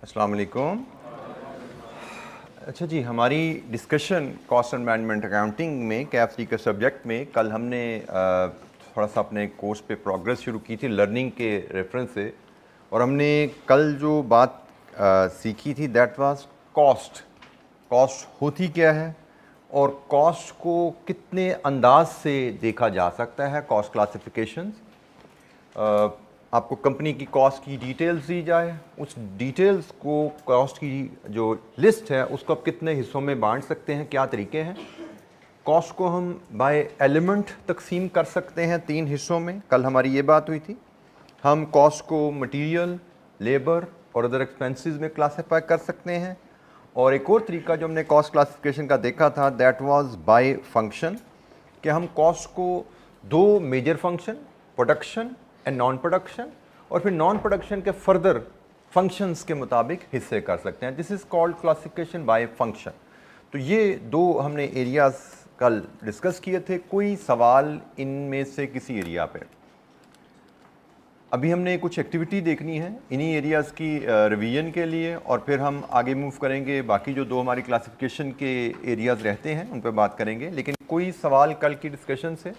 अस्सलाम वालेकुम। अच्छा जी, हमारी discussion cost and management accounting में KFC के सब्जेक्ट में कल हमने थोड़ा सा अपने कोर्स पे प्रोग्रेस शुरू की थी लर्निंग के रेफरेंस से, और हमने कल जो बात सीखी थी दैट वाज कॉस्ट। कॉस्ट होती क्या है और कॉस्ट को कितने अंदाज से देखा जा सकता है, कॉस्ट क्लासिफिकेशंस। आपको कंपनी की कॉस्ट की डिटेल्स दी जाए, उस डिटेल्स को कॉस्ट की जो लिस्ट है उसको आप कितने हिस्सों में बांट सकते हैं, क्या तरीके हैं। कॉस्ट को हम बाय एलिमेंट तकसीम कर सकते हैं 3 हिस्सों में, कल हमारी ये बात हुई थी। हम कॉस्ट को मटेरियल, लेबर और अदर एक्सपेंसेस में क्लासीफाई कर सकते हैं। और एक और तरीका जो हमने कॉस्ट क्लासिफिकेशन का देखा था दैट वाज बाय फंक्शन, कि हम कॉस्ट को 2 major function, production and non production, और फिर नॉन प्रोडक्शन के फर्दर फंक्शंस के मुताबिक हिस्से कर सकते हैं। This is called classification by function. तो ये 2 हमने एरियाज कल डिस्कस किए थे। कोई सवाल इनमें से किसी एरिया पे? अभी हमने कुछ एक्टिविटी देखनी है इन्हीं एरियाज़ की रिवीजन के लिए, और फिर हम आगे मूव करेंगे। बाकी जो 2 हमारी क्लासिफिकेशन के एरियाज़ रहते हैं उन पर बात करेंगे। लेकिन कोई सवाल कल की डिस्कशन से?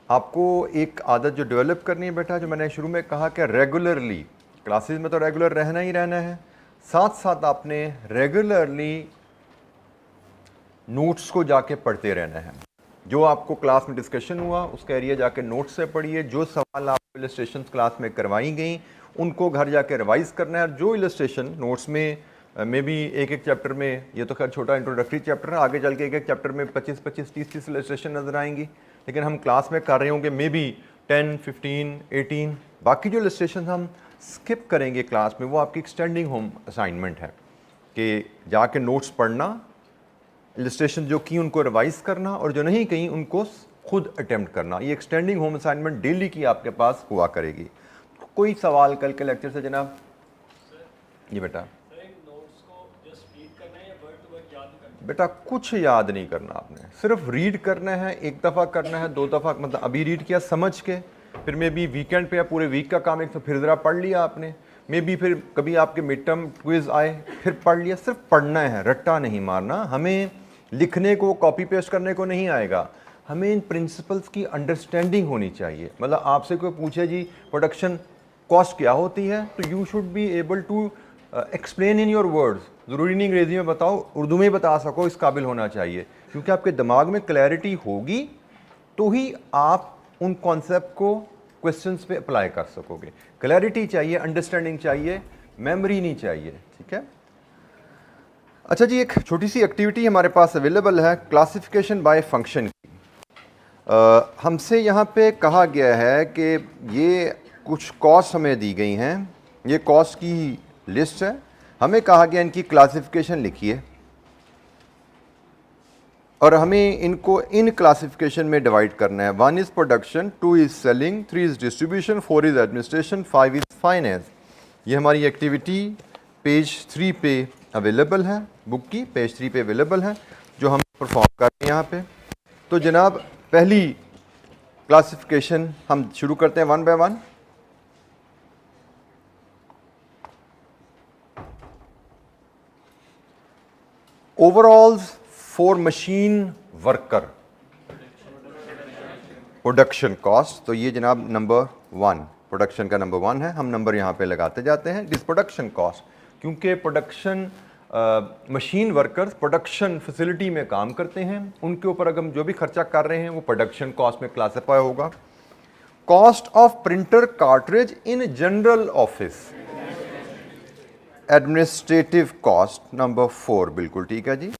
आपको एक आदत जो डेवलप करनी है बेटा, जो मैंने शुरू में कहा कि रेगुलरली क्लासेस में तो रेगुलर रहना ही रहना है, साथ साथ आपने रेगुलरली नोट्स को जाके पढ़ते रहना है। जो आपको क्लास में डिस्कशन हुआ उसका एरिया जाके नोट्स से पढ़िए। जो सवाल आपको इलस्ट्रेशन क्लास में करवाई गई उनको घर जाके रिवाइज करना है। जो इलस्ट्रेशन नोट्स में भी एक चैप्टर में, ये तो खैर छोटा इंट्रोडक्टरी चैप्टर है, आगे चल के एक चैप्टर में 25-25, 30-30 इलस्ट्रेशन नजर आएंगी। लेकिन हम क्लास में कर रहे होंगे मे बी 10, 15, 18। बाकी जो इलस्ट्रेशन हम स्किप करेंगे क्लास में वो आपकी एक्सटेंडिंग होम असाइनमेंट है, कि जाके नोट्स पढ़ना, इलस्ट्रेशन जो की उनको रिवाइज करना, और जो नहीं कहीं उनको खुद अटेम्प्ट करना। ये एक्सटेंडिंग होम असाइनमेंट डेली की आपके पास हुआ करेगी। कोई सवाल कल के लेक्चर से जनाब? ये बेटा बेटा कुछ याद नहीं करना आपने, सिर्फ रीड करना है। 1 दफ़ा करना है, 2 दफ़ा, मतलब अभी रीड किया समझ के, फिर मे बी वीकेंड पे या पूरे वीक का काम एक तो फिर ज़रा पढ़ लिया आपने, मे बी फिर कभी आपके मिड टर्म क्विज आए फिर पढ़ लिया। सिर्फ पढ़ना है, रट्टा नहीं मारना। हमें लिखने को, कॉपी पेस्ट करने को नहीं आएगा। हमें इन प्रिंसिपल्स की अंडरस्टैंडिंग होनी चाहिए। मतलब आपसे कोई पूछे जी प्रोडक्शन कॉस्ट क्या होती है, तो you should be able to explain in your words. ज़रूरी नहीं अंग्रेज़ी में बताओ, उर्दू में बता सको, इस काबिल होना चाहिए। क्योंकि आपके दिमाग में क्लैरिटी होगी तो ही आप उन कॉन्सेप्ट को क्वेश्चंस पे अप्लाई कर सकोगे। क्लैरिटी चाहिए, अंडरस्टैंडिंग चाहिए, मेमोरी नहीं चाहिए। ठीक है। अच्छा जी, एक छोटी सी एक्टिविटी हमारे पास अवेलेबल है क्लासिफिकेशन बाय फंक्शन की। हमसे यहाँ पे कहा गया है कि ये कुछ कॉस्ट हमें दी गई हैं, ये कॉस्ट की लिस्ट है। हमें कहा गया इनकी क्लासिफिकेशन लिखिए, और हमें इनको इन क्लासिफिकेशन में डिवाइड करना है। 1 is production, 2 is selling, 3 is distribution, 4 is administration, 5 is finance. ये हमारी एक्टिविटी पेज 3 पे अवेलेबल है, बुक की पेज 3 पे अवेलेबल है, जो हम परफॉर्म कर रहे हैं यहाँ पे। तो जनाब पहली क्लासिफिकेशन हम शुरू करते हैं 1 by 1। Overalls for machine worker production cost. तो ये जनाब नंबर 1, प्रोडक्शन का नंबर 1 है। हम नंबर यहाँ पे लगाते जाते हैं। दिस प्रोडक्शन कॉस्ट, क्योंकि production machine workers production facility में काम करते हैं, उनके ऊपर अगर हम जो भी खर्चा कर रहे हैं वो प्रोडक्शन कॉस्ट में क्लासिफाई होगा। Cost of printer cartridge in general office, administrative cost number 4, बिल्कुल ठीक है जी।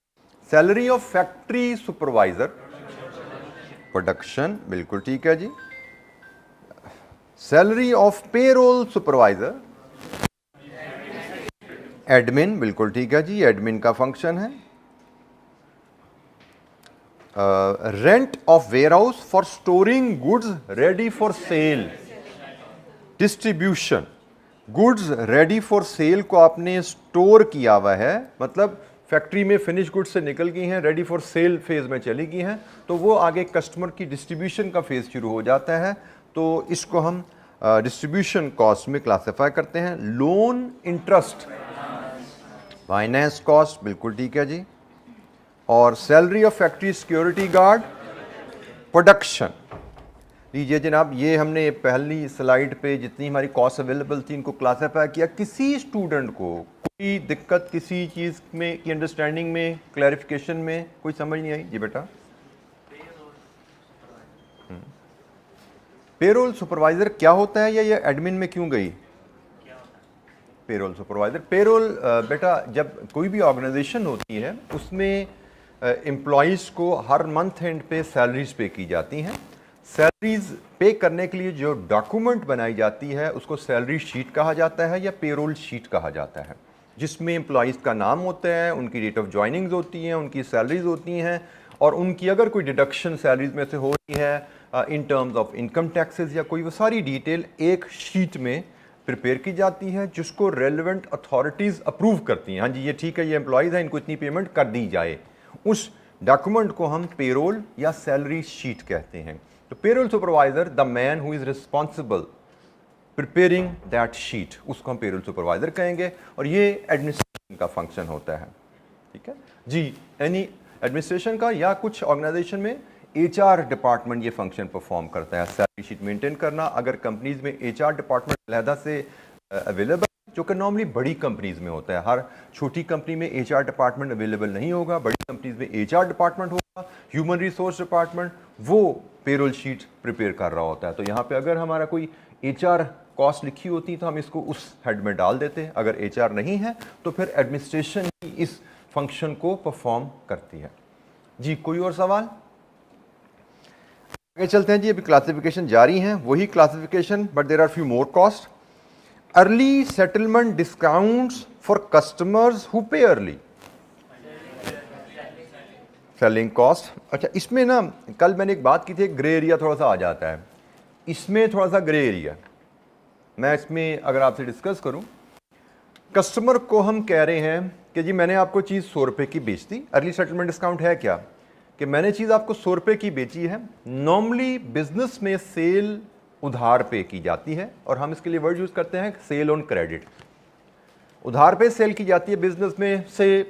Salary of factory supervisor, production, बिल्कुल ठीक है जी। Salary of payroll supervisor, admin, बिल्कुल ठीक है जी, एडमिन का फंक्शन है। Rent of warehouse for storing goods ready for sale, distribution, goods ready for sale को आपने स्टोर किया हुआ है, मतलब फैक्ट्री में फिनिश गुड्स से निकल गई हैं, रेडी फॉर सेल फेज में चली गई हैं, तो वो आगे कस्टमर की डिस्ट्रीब्यूशन का फेज शुरू हो जाता है। तो इसको हम डिस्ट्रीब्यूशन कॉस्ट में क्लासिफाई करते हैं। लोन इंटरेस्ट, फाइनेंस कॉस्ट, बिल्कुल ठीक है जी। और salary of factory security guard, production. लीजिए जनाब, ये हमने पहली स्लाइड पे जितनी हमारी कॉस्ट अवेलेबल थी इनको क्लासिफाई किया। किसी स्टूडेंट को कोई दिक्कत किसी चीज़ में की अंडरस्टैंडिंग में, क्लैरिफिकेशन में कोई समझ नहीं आई? जी बेटा। पेरोल सुपरवाइजर क्या होता है, या ये एडमिन में क्यों गई? पेरोल सुपरवाइजर, पेरोल बेटा जब कोई भी ऑर्गेनाइजेशन होती है उसमें एम्प्लॉयज़ को हर मंथ एंड पे सैलरीज पे की जाती हैं। सैलरीज पे करने के लिए जो डॉक्यूमेंट बनाई जाती है उसको सैलरी शीट कहा जाता है या पेरोल शीट कहा जाता है, जिसमें एम्प्लॉयज़ का नाम होता है, उनकी डेट ऑफ ज्वाइनिंग्स होती हैं, उनकी सैलरीज होती हैं, और उनकी अगर कोई डिडक्शन सैलरीज में से हो रही है in terms of income taxes या कोई, वो सारी डिटेल एक शीट में प्रिपेयर की जाती है जिसको रेलिवेंट अथॉरिटीज़ अप्रूव करती हैं। हाँ जी, ये ठीक है, ये एम्प्लॉयज़ हैं, इनको इतनी पेमेंट कर दी जाए। उस डॉक्यूमेंट को हम पेरोल या सैलरी शीट कहते हैं। तो payroll supervisor, the man who is responsible preparing that sheet, उसको हम पेरोल सुपरवाइजर कहेंगे, और ये एडमिनिस्ट्रेशन का फंक्शन होता है। ठीक है जी, यानी एडमिनिस्ट्रेशन का या कुछ ऑर्गेनाइजेशन में HR डिपार्टमेंट ये फंक्शन परफॉर्म करता है, सैलरी शीट मेंटेन करना। अगर कंपनीज में HR डिपार्टमेंट अलहदा से अवेलेबल, जो कि नॉर्मली बड़ी कंपनीज में होता है, हर छोटी कंपनी में HR डिपार्टमेंट अवेलेबल नहीं होगा, बड़ी कंपनीज में HR डिपार्टमेंट होगा, ह्यूमन रिसोर्स डिपार्टमेंट वो पेरोल शीट प्रिपेयर कर रहा होता है। तो यहाँ पे अगर हमारा कोई HR कॉस्ट लिखी होती तो हम इसको उस हेड में डाल देते। अगर HR नहीं है तो फिर एडमिनिस्ट्रेशन ही इस फंक्शन को परफॉर्म करती है। जी, कोई और सवाल? आगे चलते हैं जी, अभी क्लासिफिकेशन जारी है, वही classification but there are few more cost. Early settlement discounts for customers who pay early, selling cost. अच्छा, इसमें ना कल मैंने एक बात की थी, ग्रे एरिया थोड़ा सा आ जाता है, इसमें थोड़ा सा ग्रे एरिया मैं इसमें अगर आपसे डिस्कस करूं। कस्टमर को हम कह रहे हैं कि जी मैंने आपको चीज़ 100 रुपये की बेच दी। अर्ली सेटलमेंट डिस्काउंट है क्या कि मैंने चीज़ आपको 100 रुपये की बेची है। नॉर्मली बिजनेस में सेल उधार पे की जाती है, और हम इसके लिए वर्ड यूज़ करते हैं सेल ऑन क्रेडिट। उधार पे सेल की जाती है बिजनेस में, से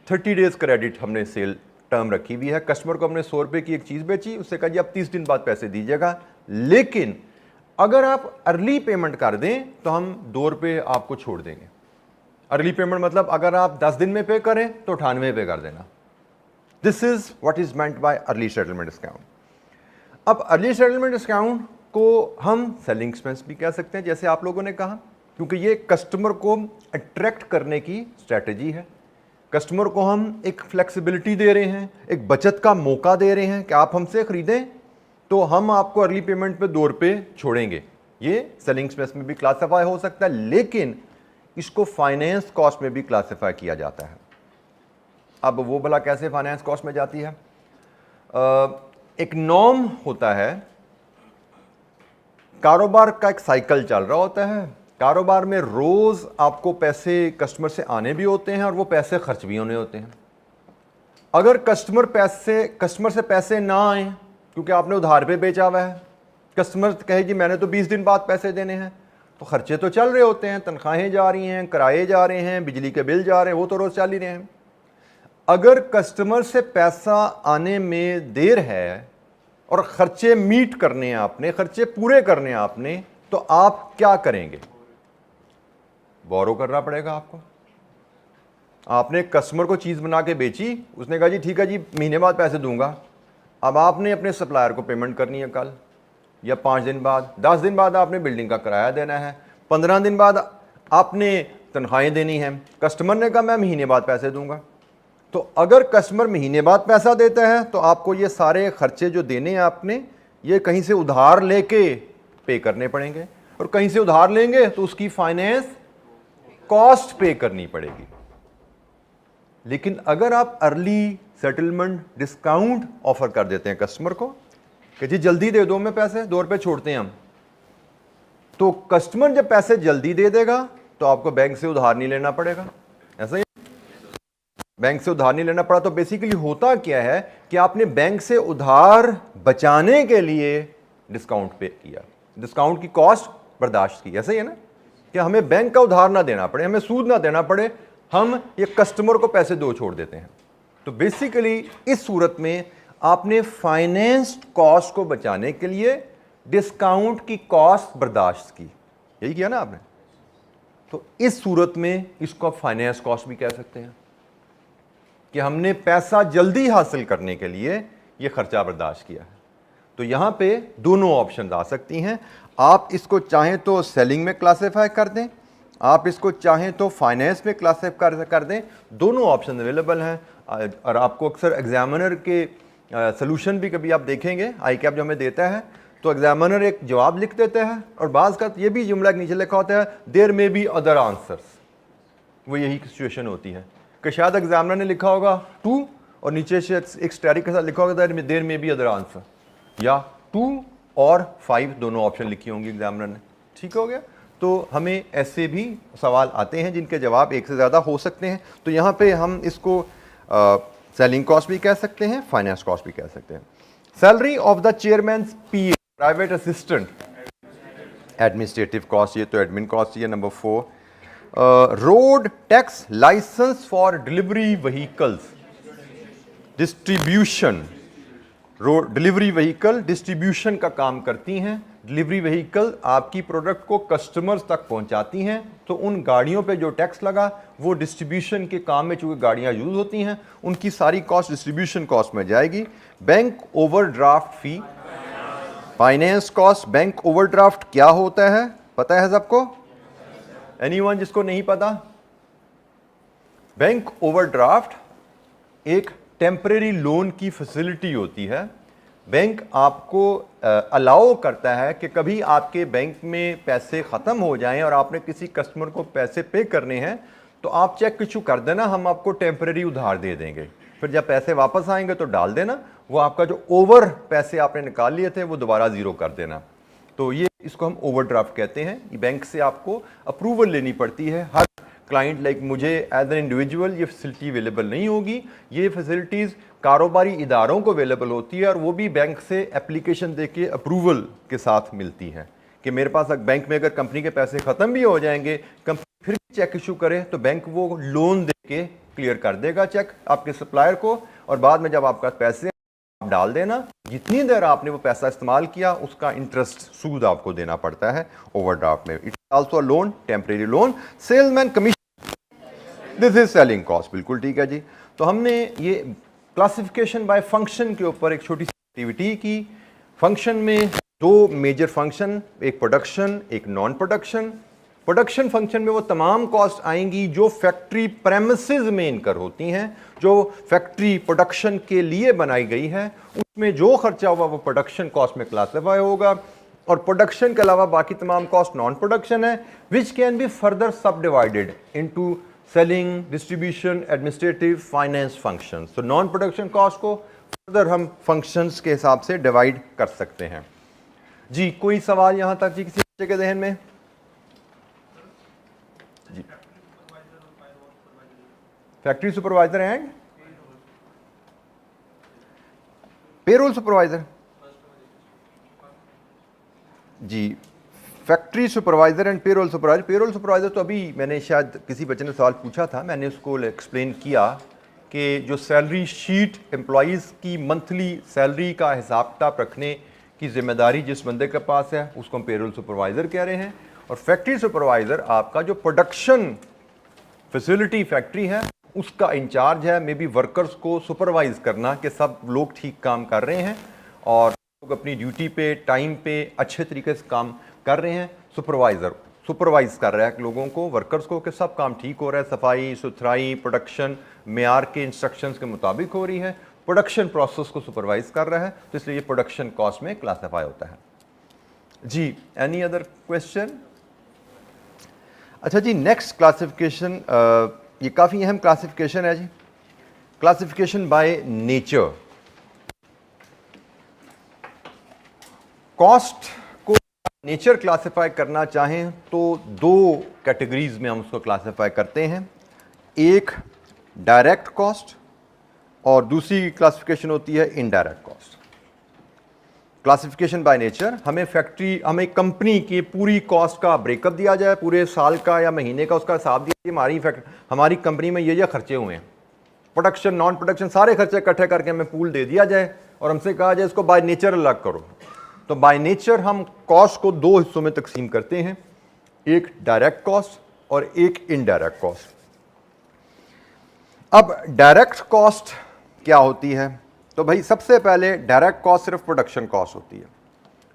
30 डेज क्रेडिट हमने सेल टर्म रखी हुई है। कस्टमर को हमने 100 रुपये की एक चीज़ बेची, उससे कहा जी आप 30 दिन बाद पैसे दीजिएगा, लेकिन अगर आप अर्ली पेमेंट कर दें तो हम 2 रुपये आपको छोड़ देंगे। अर्ली पेमेंट मतलब अगर आप 10 दिन में पे करें तो 98 पे कर देना। This is what is meant by early settlement discount. अब अर्ली सेटलमेंट डिस्काउंट को हम सेलिंग एक्सपेंस भी कह सकते हैं, जैसे आप लोगों ने कहा, क्योंकि ये कस्टमर को अट्रैक्ट करने की स्ट्रैटेजी है। कस्टमर को हम एक फ्लेक्सिबिलिटी दे रहे हैं, एक बचत का मौका दे रहे हैं कि आप हमसे खरीदें तो हम आपको अर्ली पेमेंट पे 2 रुपये छोड़ेंगे। ये सेलिंग एक्सपेंस में भी क्लासिफाई हो सकता है, लेकिन इसको फाइनेंस कॉस्ट में भी क्लासिफाई किया जाता है। अब वो भला कैसे फाइनेंस कॉस्ट में जाती है? एक नॉर्म होता है, कारोबार का एक साइकिल चल रहा होता है। कारोबार में रोज आपको पैसे कस्टमर से आने भी होते हैं और वो पैसे खर्च भी होने होते हैं। अगर कस्टमर से पैसे ना आए क्योंकि आपने उधार पे बेचा हुआ है, कस्टमर कहे जी मैंने तो 20 दिन बाद पैसे देने हैं, तो खर्चे तो चल रहे होते हैं, तनख्वाहें जा रही हैं, किराए जा रहे हैं, बिजली के बिल जा रहे हैं, वो तो रोज चल ही रहे हैं। अगर कस्टमर से पैसा आने में देर है और खर्चे मीट करने हैं आपने, खर्चे पूरे करने हैं आपने, तो आप क्या करेंगे? बोरो करना पड़ेगा आपको। आपने कस्टमर को चीज़ बना के बेची, उसने कहा जी ठीक है जी महीने बाद पैसे दूंगा। अब आपने अपने सप्लायर को पेमेंट करनी है कल या 5 दिन बाद, 10 दिन बाद आपने बिल्डिंग का किराया देना है, 15 दिन बाद आपने तनख्वाहें देनी है। कस्टमर ने कहा मैं महीने बाद पैसे दूंगा। तो अगर कस्टमर महीने बाद पैसा देता है तो आपको ये सारे खर्चे जो देने हैं आपने, ये कहीं से उधार लेके पे करने पड़ेंगे, और कहीं से उधार लेंगे तो उसकी फाइनेंस कॉस्ट पे करनी पड़ेगी। लेकिन अगर आप अर्ली सेटलमेंट डिस्काउंट ऑफर कर देते हैं कस्टमर को कि जी जल्दी दे दो, मैं पैसे 2 रुपये छोड़ते हैं हम, तो कस्टमर जब पैसे जल्दी दे देगा तो आपको बैंक से उधार नहीं लेना पड़ेगा। ऐसा ही बैंक से उधार नहीं लेना पड़ा, तो बेसिकली होता क्या है कि आपने बैंक से उधार बचाने के लिए डिस्काउंट पे किया। डिस्काउंट की कॉस्ट बर्दाश्त की। ऐसा ही है ना कि हमें बैंक का उधार ना देना पड़े, हमें सूद ना देना पड़े, हम ये कस्टमर को पैसे दो छोड़ देते हैं। तो बेसिकली इस सूरत में आपने फाइनेंस कॉस्ट को बचाने के लिए डिस्काउंट की कॉस्ट बर्दाश्त की, यही किया ना आपने। तो इस सूरत में इसको आप फाइनेंस कॉस्ट भी कह सकते हैं कि हमने पैसा जल्दी हासिल करने के लिए ये खर्चा बर्दाश्त किया है। तो यहां पे दोनों ऑप्शन आ सकती हैं। आप इसको चाहें तो सेलिंग में क्लासिफाई कर दें, आप इसको चाहें तो फाइनेंस में क्लासिफाई कर दें, दोनों ऑप्शन अवेलेबल हैं। और आपको अक्सर एग्जामिनर के सोल्यूशन भी कभी आप देखेंगे आई कैप जो हमें देता है, तो एग्जामिनर एक जवाब लिख देता है और बाज़ का ये भी जुमला नीचे लिखा होता है there may be other answers. वो यही सिचुएशन होती है कि शायद एग्जामिनर ने लिखा होगा 2 और नीचे से एक स्टैरिक के साथ लिखा होगा there may be other answer, या 2 और 5 दोनों ऑप्शन लिखी होंगी एग्जामिनर ने। ठीक हो गया। तो हमें ऐसे भी सवाल आते हैं जिनके जवाब एक से ज़्यादा हो सकते हैं। तो यहाँ पे हम इसको सेलिंग कॉस्ट भी कह सकते हैं, फाइनेंस कॉस्ट भी कह सकते हैं। Salary of the chairman PA, private assistant, administrative cost, ये तो एडमिन कॉस्ट ही है। Number 4 road tax licence for delivery vehicles, distribution, road delivery vehicle distribution का काम करती हैं। डिलीवरी व्हीकल आपकी प्रोडक्ट को कस्टमर्स तक पहुंचाती हैं, तो उन गाड़ियों पे जो टैक्स लगा वो डिस्ट्रीब्यूशन के काम में चूंकि गाड़ियां यूज होती हैं उनकी सारी कॉस्ट डिस्ट्रीब्यूशन कॉस्ट में जाएगी। बैंक ओवरड्राफ्ट फी, फाइनेंस कॉस्ट। बैंक ओवरड्राफ्ट क्या होता है पता है सबको? एनीवन जिसको नहीं पता? बैंक ओवरड्राफ्ट एक टेम्परेरी लोन की फैसिलिटी होती है। बैंक आपको अलाउ करता है कि कभी आपके बैंक में पैसे ख़त्म हो जाएं और आपने किसी कस्टमर को पैसे पे करने हैं तो आप चेक इशू कर देना, हम आपको टेम्परेरी उधार दे देंगे, फिर जब पैसे वापस आएंगे तो डाल देना, वो आपका जो ओवर पैसे आपने निकाल लिए थे वो दोबारा ज़ीरो कर देना। तो ये इसको हम ओवरड्राफ्ट कहते हैं। बैंक से आपको अप्रूवल लेनी पड़ती है। हर क्लाइंट लाइक मुझे एज एन इंडिविजुअल ये फैसिलिटी अवेलेबल नहीं होगी। ये फैसिलिटीज़ कारोबारी इदारों को अवेलेबल होती है और वो भी बैंक से एप्लीकेशन देके अप्रूवल के साथ मिलती है कि मेरे पास बैंक में अगर कंपनी के पैसे ख़त्म भी हो जाएंगे, कंपनी फिर भी चेक इशू करे तो बैंक वो लोन दे के क्लियर कर देगा चेक आपके सप्लायर को, और बाद में जब आपका पैसे आप डाल देना, जितनी देर आपने वो पैसा इस्तेमाल किया उसका इंटरेस्ट सूद आपको देना पड़ता है ओवरड्राफ्ट में। It also a loan, temporary loan. Salesman commission, this is selling cost. बिल्कुल ठीक है जी। तो हमने ये क्लासिफिकेशन बाय फंक्शन के ऊपर एक छोटी सी एक्टिविटी की। फंक्शन में 2 मेजर फंक्शन, एक प्रोडक्शन एक नॉन प्रोडक्शन। प्रोडक्शन फंक्शन में वो तमाम कॉस्ट आएंगी जो फैक्ट्री प्रेमिसेस में इनकर होती हैं, जो फैक्ट्री प्रोडक्शन के लिए बनाई गई है, उसमें जो खर्चा हुआ वो प्रोडक्शन कॉस्ट में क्लासिफाई होगा। और प्रोडक्शन के अलावा बाकी तमाम कॉस्ट नॉन प्रोडक्शन है, विच कैन बी फर्दर सब divided into selling, distribution, administrative, finance function. तो नॉन प्रोडक्शन कॉस्ट को फर्दर हम फंक्शंस के हिसाब से डिवाइड कर सकते हैं। जी कोई सवाल यहां तक जी किसी बच्चे के जहन में? जी factory supervisor and payroll supervisor. जी factory supervisor and payroll supervisor. Payroll supervisor तो अभी मैंने शायद किसी बच्चे ने सवाल पूछा था, मैंने उसको एक्सप्लेन किया कि जो सैलरी शीट एम्प्लॉइज़ की मंथली सैलरी का हिसाब किताब रखने की जिम्मेदारी जिस बंदे के पास है उसको हम पेरोल सुपरवाइज़र कह रहे हैं। और फैक्ट्री सुपरवाइज़र आपका जो प्रोडक्शन फैसिलिटी फैक्ट्री है उसका इंचार्ज है, मे बी वर्कर्स को सुपरवाइज करना कि सब लोग ठीक काम कर रहे हैं और लोग अपनी ड्यूटी पे टाइम पे अच्छे तरीके से काम कर रहे हैं। सुपरवाइज़र सुपरवाइज कर रहा है लोगों को, वर्कर्स को, कि सब काम ठीक हो रहा है, सफाई सुथराई प्रोडक्शन मेयार के इंस्ट्रक्शंस के मुताबिक हो रही है। प्रोडक्शन प्रोसेस को सुपरवाइज कर रहा है, तो इसलिए ये प्रोडक्शन कॉस्ट में क्लासिफाई होता है। जी एनी अदर क्वेश्चन? अच्छा जी नेक्स्ट क्लासिफिकेशन, ये काफ़ी अहम क्लासिफिकेशन है जी, क्लासिफिकेशन बाय नेचर। कॉस्ट को नेचर क्लासिफाई करना चाहें तो 2 कैटेगरीज में हम उसको क्लासिफाई करते हैं, एक डायरेक्ट कॉस्ट और दूसरी क्लासिफिकेशन होती है indirect cost. Classification by nature, हमें कंपनी की पूरी कॉस्ट का ब्रेकअप दिया जाए, पूरे साल का या महीने का उसका हिसाब दिया जाए, हमारी कंपनी में ये खर्चे हुए हैं, प्रोडक्शन नॉन प्रोडक्शन सारे खर्चे इकट्ठे करके हमें पूल दे दिया जाए और हमसे कहा जाए इसको बाय नेचर अलग करो। तो बाय नेचर हम कॉस्ट को दो हिस्सों में तकसीम करते हैं, एक डायरेक्ट कॉस्ट और एक इनडायरेक्ट कॉस्ट। अब डायरेक्ट कॉस्ट क्या होती है? तो भाई सबसे पहले डायरेक्ट कॉस्ट सिर्फ प्रोडक्शन कॉस्ट होती है,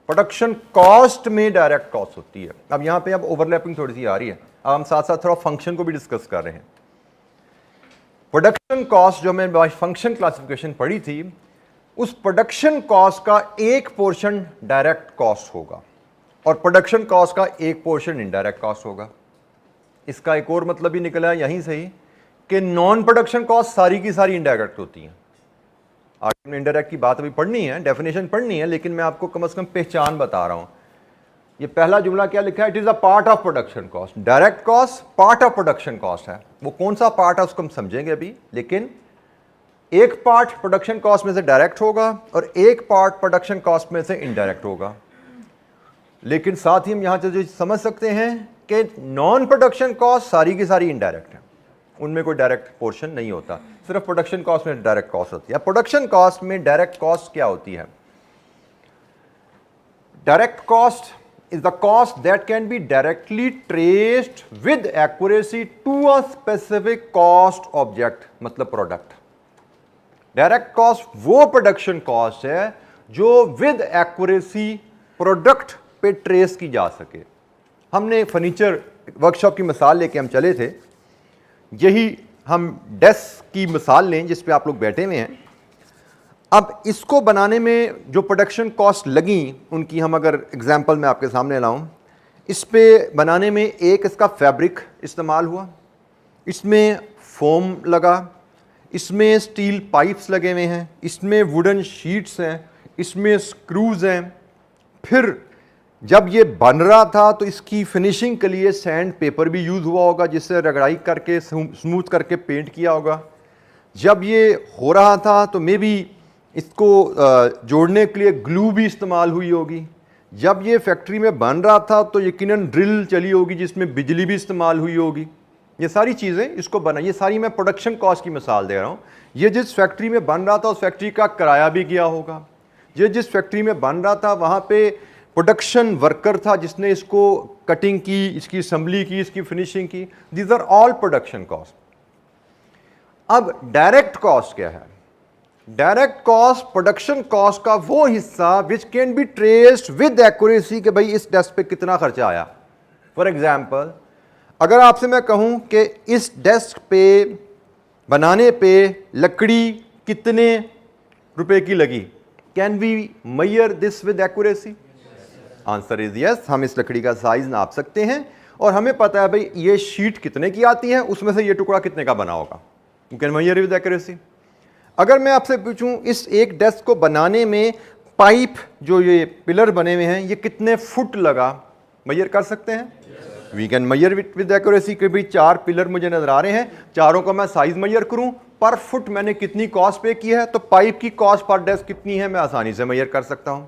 प्रोडक्शन कॉस्ट में डायरेक्ट कॉस्ट होती है। अब यहां पे अब ओवरलैपिंग थोड़ी सी आ रही है, अब हम साथ साथ थोड़ा फंक्शन को भी डिस्कस कर रहे हैं। प्रोडक्शन कॉस्ट जो हमने फंक्शन क्लासिफिकेशन पढ़ी थी, उस प्रोडक्शन कॉस्ट का एक पोर्शन डायरेक्ट कॉस्ट होगा और प्रोडक्शन कॉस्ट का एक पोर्शन इनडायरेक्ट कॉस्ट होगा। इसका एक और मतलब ही निकला है यहीं से ही कि नॉन प्रोडक्शन कॉस्ट सारी की सारी इनडायरेक्ट होती हैं। आगे इनडायरेक्ट की बात अभी पढ़नी है, डेफिनेशन पढ़नी है, लेकिन मैं आपको कम से कम पहचान बता रहा हूं। ये पहला जुमला क्या लिखा है? It is a part of production cost. Direct cost part of production cost है, वो कौन सा पार्ट है उसको हम समझेंगे अभी, लेकिन एक पार्ट प्रोडक्शन कॉस्ट में से डायरेक्ट होगा और एक पार्ट प्रोडक्शन कॉस्ट में से इनडायरेक्ट होगा। लेकिन साथ ही हम यहां से जो समझ सकते हैं कि नॉन प्रोडक्शन कॉस्ट सारी की सारी इनडायरेक्ट है, उनमें कोई डायरेक्ट पोर्शन नहीं होता, सिर्फ प्रोडक्शन कॉस्ट में डायरेक्ट कॉस्ट होती है। प्रोडक्शन कॉस्ट में डायरेक्ट कॉस्ट क्या होती है? Direct cost is the cost that can be directly traced with accuracy to a specific cost object, मतलब प्रोडक्ट। डायरेक्ट कॉस्ट वो प्रोडक्शन कॉस्ट है जो विद एक्यूरेसी प्रोडक्ट पे ट्रेस की जा सके। हमने फर्नीचर वर्कशॉप की मिसाल लेके हम चले थे, यही हम डेस्क की मिसाल लें जिस पे आप लोग बैठे हुए हैं। अब इसको बनाने में जो प्रोडक्शन कॉस्ट लगी उनकी हम अगर एग्जांपल मैं आपके सामने लाऊं, इस पे बनाने में एक इसका फैब्रिक इस्तेमाल हुआ, इसमें फोम लगा, इसमें स्टील पाइप्स लगे हुए हैं, इसमें वुडन शीट्स हैं, इसमें स्क्रूज हैं। फिर जब ये बन रहा था तो इसकी फिनिशिंग के लिए सैंड पेपर भी यूज़ हुआ होगा, जिससे रगड़ाई करके स्मूथ करके पेंट किया होगा। जब ये हो रहा था तो मे बी इसको जोड़ने के लिए ग्लू भी इस्तेमाल हुई होगी। जब ये फैक्ट्री में बन रहा था तो यकीनन ड्रिल चली होगी जिसमें बिजली भी इस्तेमाल हुई होगी। ये सारी चीज़ें इसको बना, ये सारी मैं प्रोडक्शन कॉस्ट की मिसाल दे रहा हूँ। ये जिस फैक्ट्री में बन रहा था उस फैक्ट्री का किराया भी गया होगा। ये जिस फैक्ट्री में बन रहा था वहाँ पे प्रोडक्शन वर्कर था जिसने इसको कटिंग की, इसकी असेंबली की, इसकी फिनिशिंग की। These are all production cost. अब डायरेक्ट कॉस्ट क्या है? डायरेक्ट कॉस्ट प्रोडक्शन कॉस्ट का वो हिस्सा which can be traced with accuracy कि भाई इस डेस्क पे कितना खर्चा आया। फॉर एग्जाम्पल, अगर आपसे मैं कहूं कि इस डेस्क पे बनाने पे लकड़ी कितने रुपए की लगी, can we measure this with accuracy? Answer is yes. हम इस लकड़ी का साइज नाप सकते हैं और हमें पता है भाई ये शीट कितने की आती है, उसमें से ये टुकड़ा कितने का बना होगा। You can measure with accuracy. अगर मैं आपसे पूछूं इस एक डेस्क को बनाने में पाइप जो ये पिलर बने हुए हैं ये कितने फुट लगा, मेजर कर सकते हैं? We can measure with accuracy कि भाई 4 पिलर मुझे नजर आ रहे हैं, चारों का मैं साइज मेजर करूं, पर फुट मैंने कितनी कॉस्ट पे की है, तो पाइप की कॉस्ट पर डेस्क कितनी है मैं आसानी से मेजर कर सकता हूं।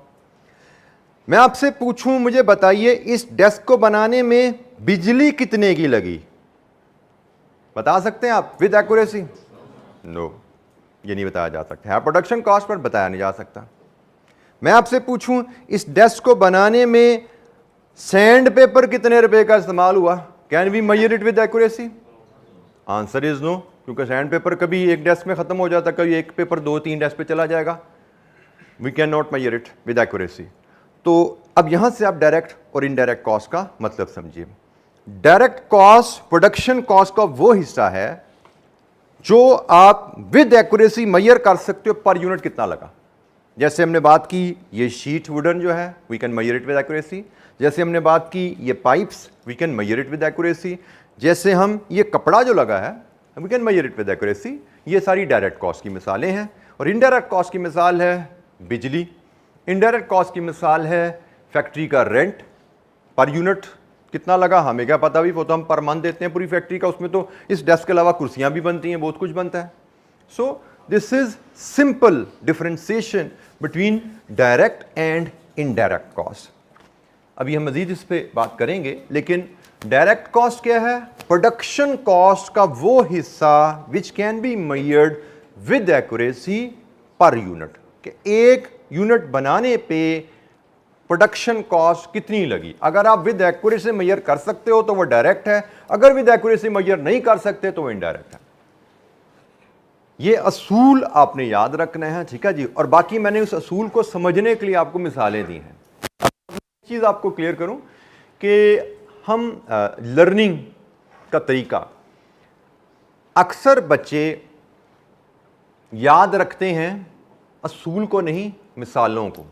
मैं आपसे पूछूं, मुझे बताइए इस डेस्क को बनाने में बिजली कितने की लगी, बता सकते हैं आप विद एक्यूरेसी? नो, ये नहीं बताया जा सकता है। प्रोडक्शन कॉस्ट पर बताया नहीं जा सकता। मैं आपसे पूछूं इस डेस्क को बनाने में सैंड पेपर कितने रुपए का इस्तेमाल हुआ, can we measure it with accuracy? Answer is no, क्योंकि सैंड पेपर कभी एक डेस्क में खत्म हो जाता, कभी एक पेपर 2-3 डेस्क पे चला जाएगा। We can not measure it with accuracy. तो अब यहां से आप डायरेक्ट और इनडायरेक्ट कॉस्ट का मतलब समझिए। डायरेक्ट कॉस्ट प्रोडक्शन कॉस्ट का वो हिस्सा है जो आप विद एक्यूरेसी मेजर कर सकते हो पर यूनिट कितना लगा। जैसे हमने बात की ये शीट वुडन जो है, we can measure it with accuracy. जैसे हमने बात की ये pipes, we can measure it with accuracy. जैसे हम ये कपड़ा जो लगा है, we can measure it with accuracy. ये सारी डायरेक्ट कॉस्ट की मिसालें हैं। और इनडायरेक्ट कॉस्ट की मिसाल है बिजली, इनडायरेक्ट कॉस्ट की मिसाल है फैक्ट्री का रेंट, पर यूनिट कितना लगा हमें क्या पता, भी वो तो हम पर मंथ देते हैं पूरी फैक्ट्री का, उसमें तो इस डेस्क के अलावा कुर्सियां भी बनती हैं, बहुत कुछ बनता है। So this is simple differentiation between direct and indirect cost. अभी हम मजीद इस पे बात करेंगे, लेकिन डायरेक्ट कॉस्ट क्या है? प्रोडक्शन कॉस्ट का वो हिस्सा which can be measured with accuracy per unit, कि एक यूनिट बनाने पे प्रोडक्शन कॉस्ट कितनी लगी। अगर आप विद एक्यूरेसी मेजर कर सकते हो तो वो डायरेक्ट है, अगर विद एक्यूरेसी मेजर नहीं कर सकते तो वो इनडायरेक्ट है। ये असूल आपने याद रखना है, ठीक है जी। और बाकी मैंने उस असूल को समझने के लिए आपको मिसालें दी हैं। चीज आपको क्लियर करूं कि हम लर्निंग का तरीका, अक्सर बच्चे याद रखते हैं असूल को नहीं, मिसालों को।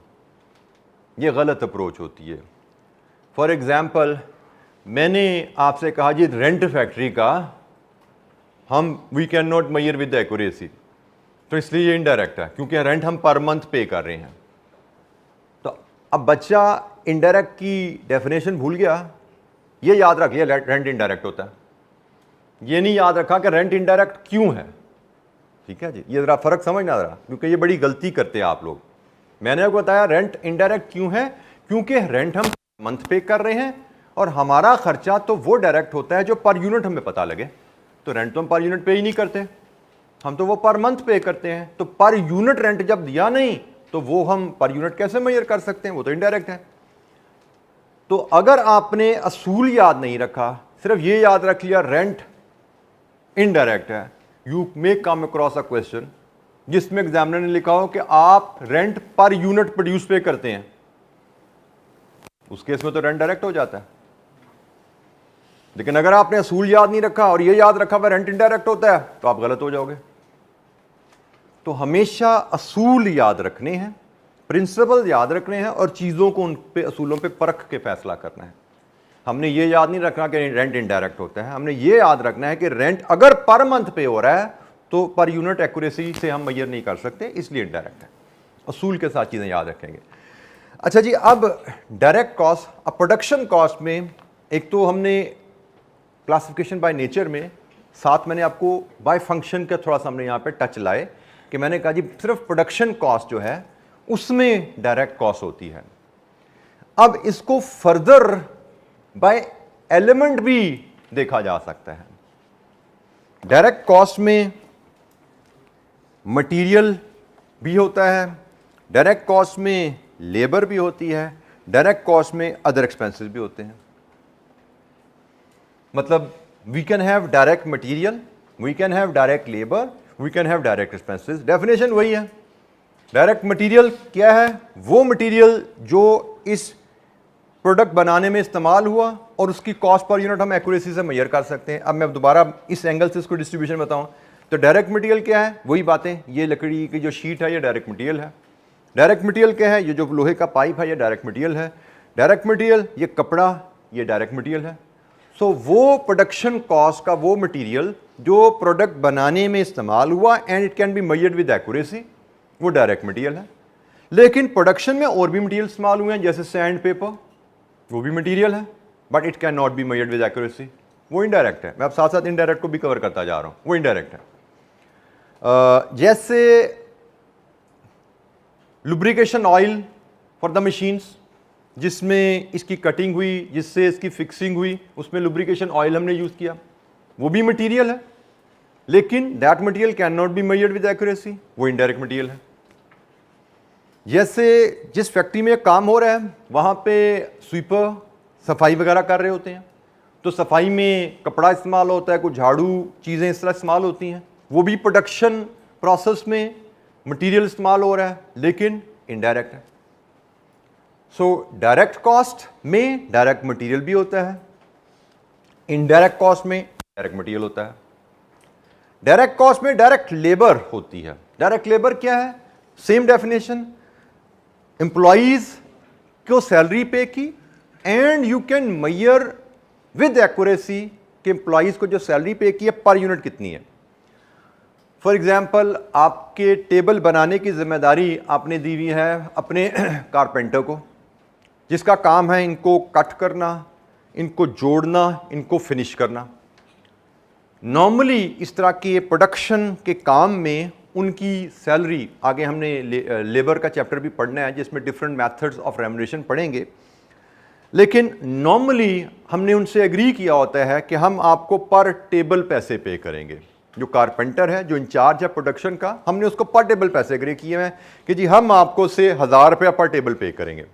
ये गलत अप्रोच होती है। फॉर एग्जाम्पल, मैंने आपसे कहा जी रेंट फैक्ट्री का we can not measure with accuracy, तो इसलिए ये इनडायरेक्ट है, क्योंकि रेंट हम पर मंथ पे कर रहे हैं। तो अब बच्चा इनडायरेक्ट की डेफिनेशन भूल गया। ये याद रख लिया रेंट इनडायरेक्ट होता है, ये नहीं याद रखा कि रेंट इनडायरेक्ट क्यों है। ठीक है जी, ये जरा फर्क समझना जरा, क्योंकि ये बड़ी गलती करते हैं आप लोग। मैंने आपको बताया रेंट इनडायरेक्ट क्यों है, क्योंकि रेंट हम मंथ पे कर रहे हैं और हमारा खर्चा तो वो डायरेक्ट होता है जो पर यूनिट हमें पता लगे। तो रेंट तो हम पर यूनिट पे ही नहीं करते, हम तो वो पर मंथ पे करते हैं। तो पर यूनिट रेंट जब दिया नहीं तो वो हम पर यूनिट कैसे मेजर कर सकते हैं, वो तो इनडायरेक्ट है। तो अगर आपने असूल याद नहीं रखा, सिर्फ ये याद रख लिया रेंट इनडायरेक्ट है, you may come across a question जिसमें एग्जामिनर ने लिखा हो कि आप रेंट पर यूनिट प्रोड्यूस पे करते हैं, उस केस में तो रेंट डायरेक्ट हो जाता है। लेकिन अगर आपने असूल याद नहीं रखा और ये याद रखा वह रेंट इनडायरेक्ट होता है, तो आप गलत हो जाओगे। तो हमेशा असूल याद रखने हैं, प्रिंसिपल याद रखने हैं और चीज़ों को उन पे असूलों पे परख के फैसला करना है। हमने ये याद नहीं रखना कि रेंट इनडायरेक्ट होता है, हमने ये याद रखना है कि रेंट अगर पर मंथ पे हो रहा है तो पर यूनिट एक्यूरेसी से हम मेजर नहीं कर सकते, इसलिए इनडायरेक्ट है। असूल के साथ चीज़ें याद रखेंगे। अच्छा जी, अब डायरेक्ट कॉस्ट, अब प्रोडक्शन कॉस्ट में एक तो हमने क्लासिफिकेशन बाय नेचर में, साथ मैंने आपको बाय फंक्शन का थोड़ा सा हमने यहाँ पे टच लाए कि मैंने कहा जी सिर्फ प्रोडक्शन कॉस्ट जो है उसमें डायरेक्ट कॉस्ट होती है। अब इसको फर्दर बाय एलिमेंट भी देखा जा सकता है। डायरेक्ट कॉस्ट में मटेरियल भी होता है, डायरेक्ट कॉस्ट में लेबर भी होती है, डायरेक्ट कॉस्ट में अदर एक्सपेंसेस भी होते हैं। मतलब we can have direct material, we can have direct labour, we can have direct expenses. Definition वही है। डायरेक्ट मटेरियल क्या है? वो मटेरियल जो इस प्रोडक्ट बनाने में इस्तेमाल हुआ और उसकी कॉस्ट पर यूनिट हम एक्यूरेसी से मेजर कर सकते हैं। अब मैं दोबारा इस एंगल से इसको डिस्ट्रीब्यूशन बताऊं तो डायरेक्ट मटेरियल क्या है? वही बातें, ये लकड़ी की जो शीट है ये डायरेक्ट मटेरियल है। डायरेक्ट मटेरियल क्या है? ये जो लोहे का पाइप है ये डायरेक्ट मटेरियल है। डायरेक्ट मटेरियल ये कपड़ा, ये डायरेक्ट मटेरियल है। सो वो प्रोडक्शन कॉस्ट का वो मटेरियल जो प्रोडक्ट बनाने में इस्तेमाल हुआ and it can be measured with accuracy, वो डायरेक्ट मटेरियल है। लेकिन प्रोडक्शन में और भी मटेरियल इस्तेमाल हुए हैं, जैसे सैंड पेपर, वो भी मटेरियल है, but it can not be measured with accuracy, वो इनडायरेक्ट है। मैं अब साथ साथ इनडायरेक्ट को भी कवर करता जा रहा हूं, वो इनडायरेक्ट है। जैसे lubrication oil for the machines, जिसमें इसकी कटिंग हुई, जिससे इसकी फिक्सिंग हुई, उसमें लुब्रिकेशन ऑयल हमने यूज किया, वो भी मटेरियल है। लेकिन that material can not be measured with accuracy, वो इनडायरेक्ट मटेरियल है। जैसे जिस फैक्ट्री में काम हो रहा है वहाँ पे स्वीपर सफाई वगैरह कर रहे होते हैं, तो सफाई में कपड़ा इस्तेमाल होता है, कुछ झाड़ू चीज़ें इस तरह इस्तेमाल होती हैं, वो भी प्रोडक्शन प्रोसेस में मटेरियल इस्तेमाल हो रहा है, लेकिन इनडायरेक्ट है। सो डायरेक्ट कॉस्ट में डायरेक्ट मटेरियल भी होता है, इनडायरेक्ट कॉस्ट में डायरेक्ट मटेरियल होता है। डायरेक्ट कॉस्ट में डायरेक्ट लेबर होती है। डायरेक्ट लेबर क्या है? सेम डेफिनेशन, एम्प्लॉइज को सैलरी पे की and you can measure with accuracy कि एम्प्लॉइज को जो सैलरी पे की है पर यूनिट कितनी है। फॉर एग्जाम्पल, आपके टेबल बनाने की जिम्मेदारी आपने दी हुई है अपने कारपेंटर को, जिसका काम है इनको कट करना, इनको जोड़ना, इनको फिनिश करना। नॉर्मली इस तरह के प्रोडक्शन के काम में उनकी सैलरी, आगे हमने लेबर का चैप्टर भी पढ़ना है जिसमें डिफरेंट मेथड्स ऑफ रेम्युनरेशन पढ़ेंगे, लेकिन नॉर्मली हमने उनसे एग्री किया होता है कि हम आपको पर टेबल पैसे पे करेंगे। जो कारपेंटर है, जो इंचार्ज है प्रोडक्शन का, हमने उसको पर टेबल पैसे एग्री किए हैं कि जी हम आपको से 1000 रुपया पर टेबल पे करेंगे।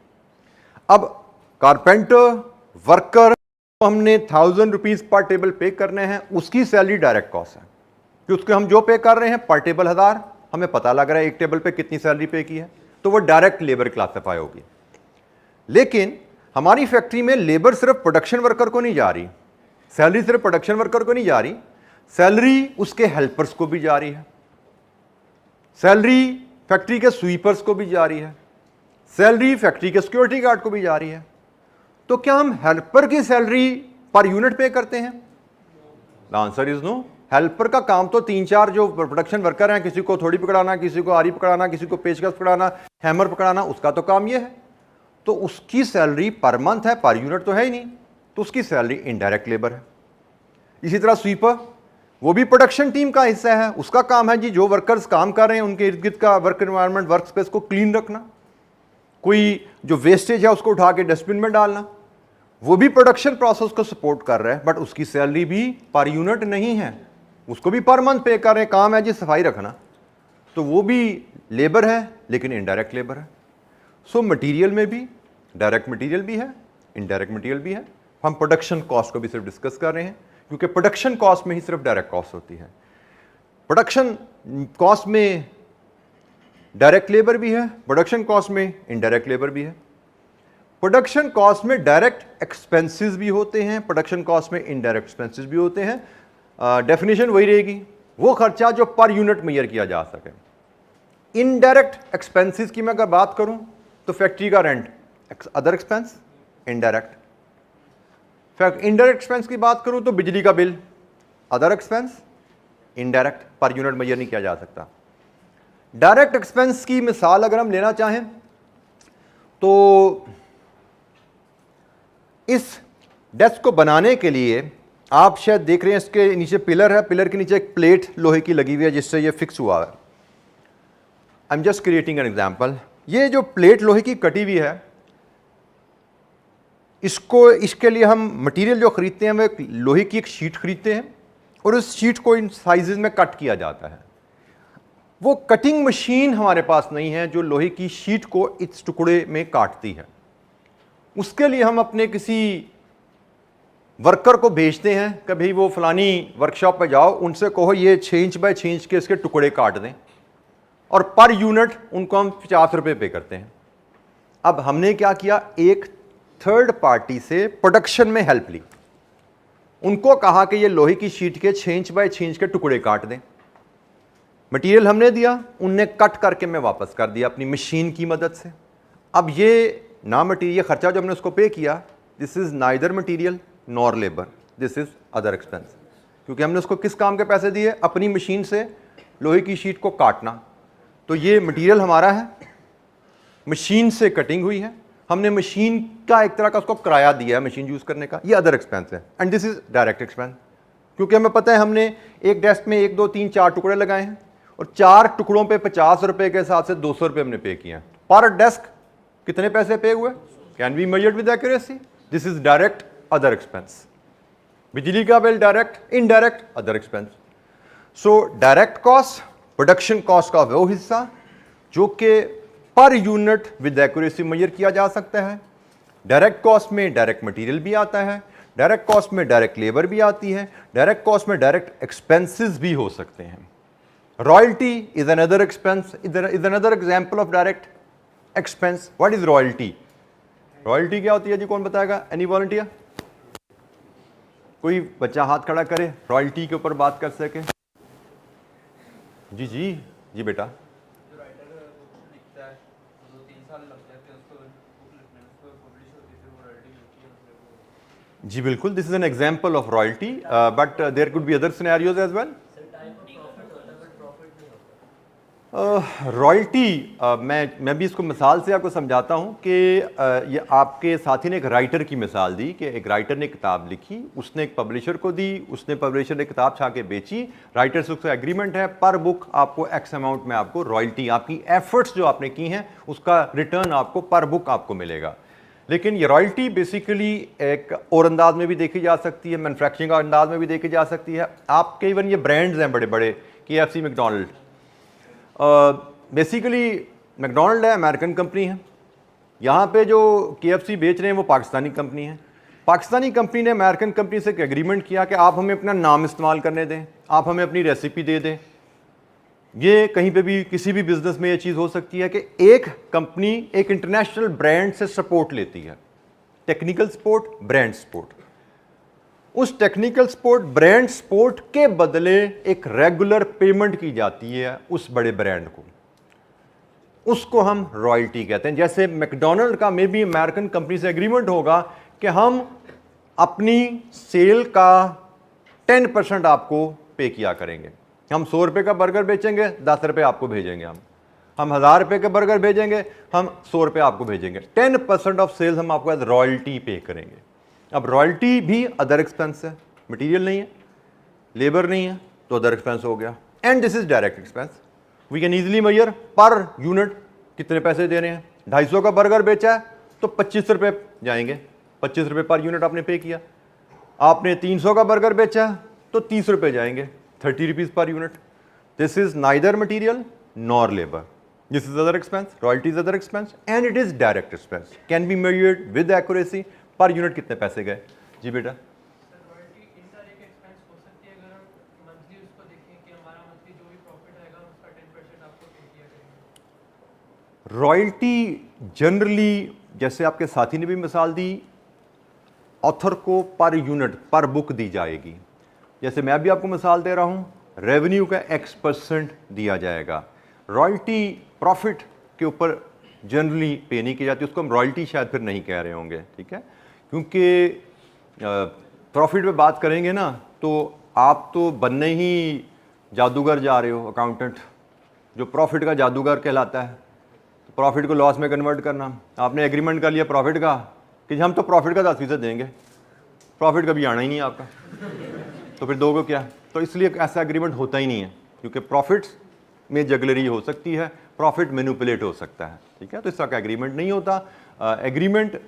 अब कारपेंटर वर्कर को हमने 1000 रुपीज पर टेबल पे करने हैं, उसकी सैलरी डायरेक्ट कॉस्ट है कि उसको हम जो पे कर रहे हैं पर टेबल 1000, हमें पता लग रहा है एक टेबल पे कितनी सैलरी पे की है, तो वो डायरेक्ट लेबर क्लासिफाई होगी। लेकिन हमारी फैक्ट्री में लेबर सिर्फ प्रोडक्शन वर्कर को नहीं जा रही, सैलरी सिर्फ प्रोडक्शन वर्कर को नहीं जा रही, सैलरी उसके हेल्पर्स को भी जा रही है, सैलरी फैक्ट्री के स्वीपर्स को भी जा रही है, सैलरी फैक्ट्री के सिक्योरिटी गार्ड को भी जा रही है। तो क्या हम हेल्पर की सैलरी पर यूनिट पे करते हैं? The answer is no. Helper का काम तो 3-4 जो प्रोडक्शन वर्कर हैं, किसी को थोड़ी पकड़ाना, किसी को आरी पकड़ाना, किसी को पेचकस पकड़ाना, हैमर पकड़ाना, उसका तो काम ये है। तो उसकी सैलरी पर मंथ है, पर यूनिट तो है ही नहीं, तो उसकी सैलरी इनडायरेक्ट लेबर है। इसी तरह स्वीपर, वो भी प्रोडक्शन टीम का हिस्सा है, उसका काम है जी जो वर्कर्स काम कर रहे हैं उनके इर्द गिर्द का वर्क एनवायरनमेंट, वर्क स्पेस को क्लीन रखना, कोई जो वेस्टेज है उसको उठा के डस्टबिन में डालना, वो भी प्रोडक्शन प्रोसेस को सपोर्ट कर रहा है, बट उसकी सैलरी भी पर यूनिट नहीं है, उसको भी पर मंथ पे कर रहे हैं, काम है जी सफाई रखना, तो वो भी लेबर है लेकिन इनडायरेक्ट लेबर है। सो मटेरियल में भी डायरेक्ट मटेरियल भी है, इनडायरेक्ट मटेरियल भी है। हम प्रोडक्शन कॉस्ट को भी सिर्फ डिस्कस कर रहे हैं क्योंकि प्रोडक्शन कॉस्ट में ही सिर्फ डायरेक्ट कॉस्ट होती है। प्रोडक्शन कॉस्ट में डायरेक्ट लेबर भी है, प्रोडक्शन कॉस्ट में इनडायरेक्ट लेबर भी है। प्रोडक्शन कॉस्ट में डायरेक्ट एक्सपेंसेस भी होते हैं, प्रोडक्शन कॉस्ट में इनडायरेक्ट एक्सपेंसेस भी होते हैं। डेफिनेशन वही रहेगी, वो खर्चा जो पर यूनिट मेजर किया जा सके। इनडायरेक्ट एक्सपेंसेस की मैं अगर बात करूं तो फैक्ट्री का rent other expense indirect, indirect expense की बात करूं तो बिजली का bill other expense indirect, per unit measure नहीं किया जा सकता। डायरेक्ट एक्सपेंस की मिसाल अगर हम लेना चाहें तो इस डेस्क को बनाने के लिए आप शायद देख रहे हैं इसके नीचे पिलर है, पिलर के नीचे एक प्लेट लोहे की लगी हुई है जिससे ये फिक्स हुआ है। I am just creating an example. ये जो प्लेट लोहे की कटी हुई है, इसके लिए हम मटेरियल जो खरीदते हैं वो एक लोहे की एक शीट खरीदते हैं और उस शीट को इन साइजेस में कट किया जाता है। वो कटिंग मशीन हमारे पास नहीं है जो लोहे की शीट को इस टुकड़े में काटती है। उसके लिए हम अपने किसी वर्कर को भेजते हैं कि भाई वो फलानी वर्कशॉप पे जाओ, उनसे कहो ये 6 इंच बाय 6 इंच के इसके टुकड़े काट दें, और पर यूनिट उनको हम 50 रुपये पे करते हैं। अब हमने क्या किया, एक थर्ड पार्टी से प्रोडक्शन में हेल्प ली, उनको कहा कि ये लोहे की शीट के 6 इंच बाय 6 इंच के टुकड़े काट दें। मटेरियल हमने दिया, उनने कट करके मैं वापस कर दिया अपनी मशीन की मदद से। अब ये ना मटीरियल खर्चा जो हमने उसको पे किया, this is neither material nor labour, this is other expense, क्योंकि हमने उसको किस काम के पैसे दिए, अपनी मशीन से लोहे की शीट को काटना। तो ये मटीरियल हमारा है, मशीन से कटिंग हुई है, हमने मशीन का एक तरह का उसको किराया दिया है मशीन यूज करने का, ये अदर एक्सपेंस है। And this is direct expense, क्योंकि हमें पता है हमने एक डेस्क में 1 2 3 4 टुकड़े लगाए हैं और 4 टुकड़ों पे 50 रुपए के हिसाब से 200 रुपए हमने पे किए हैं। पर डेस्क कितने पैसे पे हुए, can be measured with accuracy. This is direct other expense. बिजली का bill direct, indirect other expense. So direct cost production cost का वो हिस्सा जो कि per unit with accuracy major किया जा सकता है। डायरेक्ट कॉस्ट में डायरेक्ट मटेरियल भी आता है, डायरेक्ट कॉस्ट में डायरेक्ट लेबर भी आती है, डायरेक्ट कॉस्ट में डायरेक्ट एक्सपेंसेस भी हो सकते हैं। Royalty is another expense, is another example of direct expense. What is royalty? Royalty क्या होती है जी, कौन बताएगा? Any volunteer? कोई बच्चा हाथ खड़ा करे, रॉयल्टी के ऊपर बात कर सके। जी जी जी बेटा। जी बिल्कुल, this is an example of royalty, but there could be other scenarios as well. Royalty मैं भी इसको मिसाल से आपको समझाता हूँ कि ये आपके साथी ने एक राइटर की मिसाल दी कि एक राइटर ने किताब लिखी, उसने एक पब्लिशर को दी, उसने पब्लिशर ने किताब छा के बेची, राइटर से उसका एग्रीमेंट है, पर बुक आपको एक्स अमाउंट में आपको रॉयल्टी, आपकी एफर्ट्स जो आपने की हैं उसका रिटर्न आपको पर बुक आपको मिलेगा। लेकिन ये रॉयल्टी बेसिकली एक और अंदाज में भी देखी जा सकती है, मैन्युफैक्चरिंग अंदाज में भी देखी जा सकती है। आपके इवन ये ब्रांड्स हैं बड़े बड़े, KFC, मैकडोनल्ड, बेसिकली मैकडोनल्ड है, अमेरिकन कंपनी है, यहाँ पे जो KFC बेच रहे हैं वो पाकिस्तानी कंपनी है। पाकिस्तानी कंपनी ने अमेरिकन कंपनी से एक एग्रीमेंट किया कि आप हमें अपना नाम इस्तेमाल करने दें, आप हमें अपनी रेसिपी दे दें। ये कहीं पे भी किसी भी बिजनेस में ये चीज़ हो सकती है कि एक कंपनी एक इंटरनेशनल ब्रांड से सपोर्ट लेती है, टेक्निकल सपोर्ट, ब्रांड सपोर्ट। उस टेक्निकल सपोर्ट, ब्रांड सपोर्ट के बदले एक रेगुलर पेमेंट की जाती है उस बड़े ब्रांड को, उसको हम रॉयल्टी कहते हैं। जैसे मैकडोनल्ड का मे बी अमेरिकन कंपनी से एग्रीमेंट होगा कि हम अपनी सेल का 10% आपको पे किया करेंगे। हम 100 रुपये का बर्गर बेचेंगे, 10 रुपये आपको भेजेंगे, हम 1000 रुपये का बर्गर भेजेंगे, हम 100 रुपये आपको भेजेंगे। 10% ऑफ सेल्स हम आपको एज रॉयल्टी पे करेंगे। अब रॉयल्टी भी अदर एक्सपेंस है, मटेरियल नहीं है, लेबर नहीं है, तो अदर एक्सपेंस हो गया। And this is direct expense. We can easily measure per unit कितने पैसे दे रहे हैं। 250 का बर्गर बेचा है तो 25 रुपये जाएंगे, 25 रुपये पर यूनिट आपने पे किया। आपने 300 का बर्गर बेचा है तो 30 रुपये जाएंगे, 30 rupees per unit. This is neither material nor labour, this is other expense, royalty is other expense and it is direct expense, can be measured with accuracy. Per unit कितने पैसे गए जी बेटा? रॉयल्टी जनरली, जैसे आपके साथी ने भी मिसाल दी, ऑथर को पर यूनिट, पर बुक दी जाएगी। जैसे मैं भी आपको मिसाल दे रहा हूं, रेवेन्यू का X% दिया जाएगा। रॉयल्टी प्रॉफिट के ऊपर जनरली पे नहीं की जाती, उसको हम रॉयल्टी शायद फिर नहीं कह रहे होंगे, ठीक है, क्योंकि प्रॉफिट पे बात करेंगे ना तो आप तो बनने ही जादूगर जा रहे हो, अकाउंटेंट जो प्रॉफिट का जादूगर कहलाता है। तो प्रॉफिट को लॉस में कन्वर्ट करना, आपने एग्रीमेंट कर लिया प्रॉफिट का कि हम तो प्रॉफिट का 10% देंगे, प्रॉफिट कभी आना ही नहीं आपका, तो फिर दोगे क्या? तो इसलिए ऐसा एग्रीमेंट होता ही नहीं है, क्योंकि प्रॉफिट्स में जगलरी हो सकती है, प्रॉफिट मैनिपुलेट हो सकता है, ठीक है। तो इस तरह का एग्रीमेंट नहीं होता। एग्रीमेंट,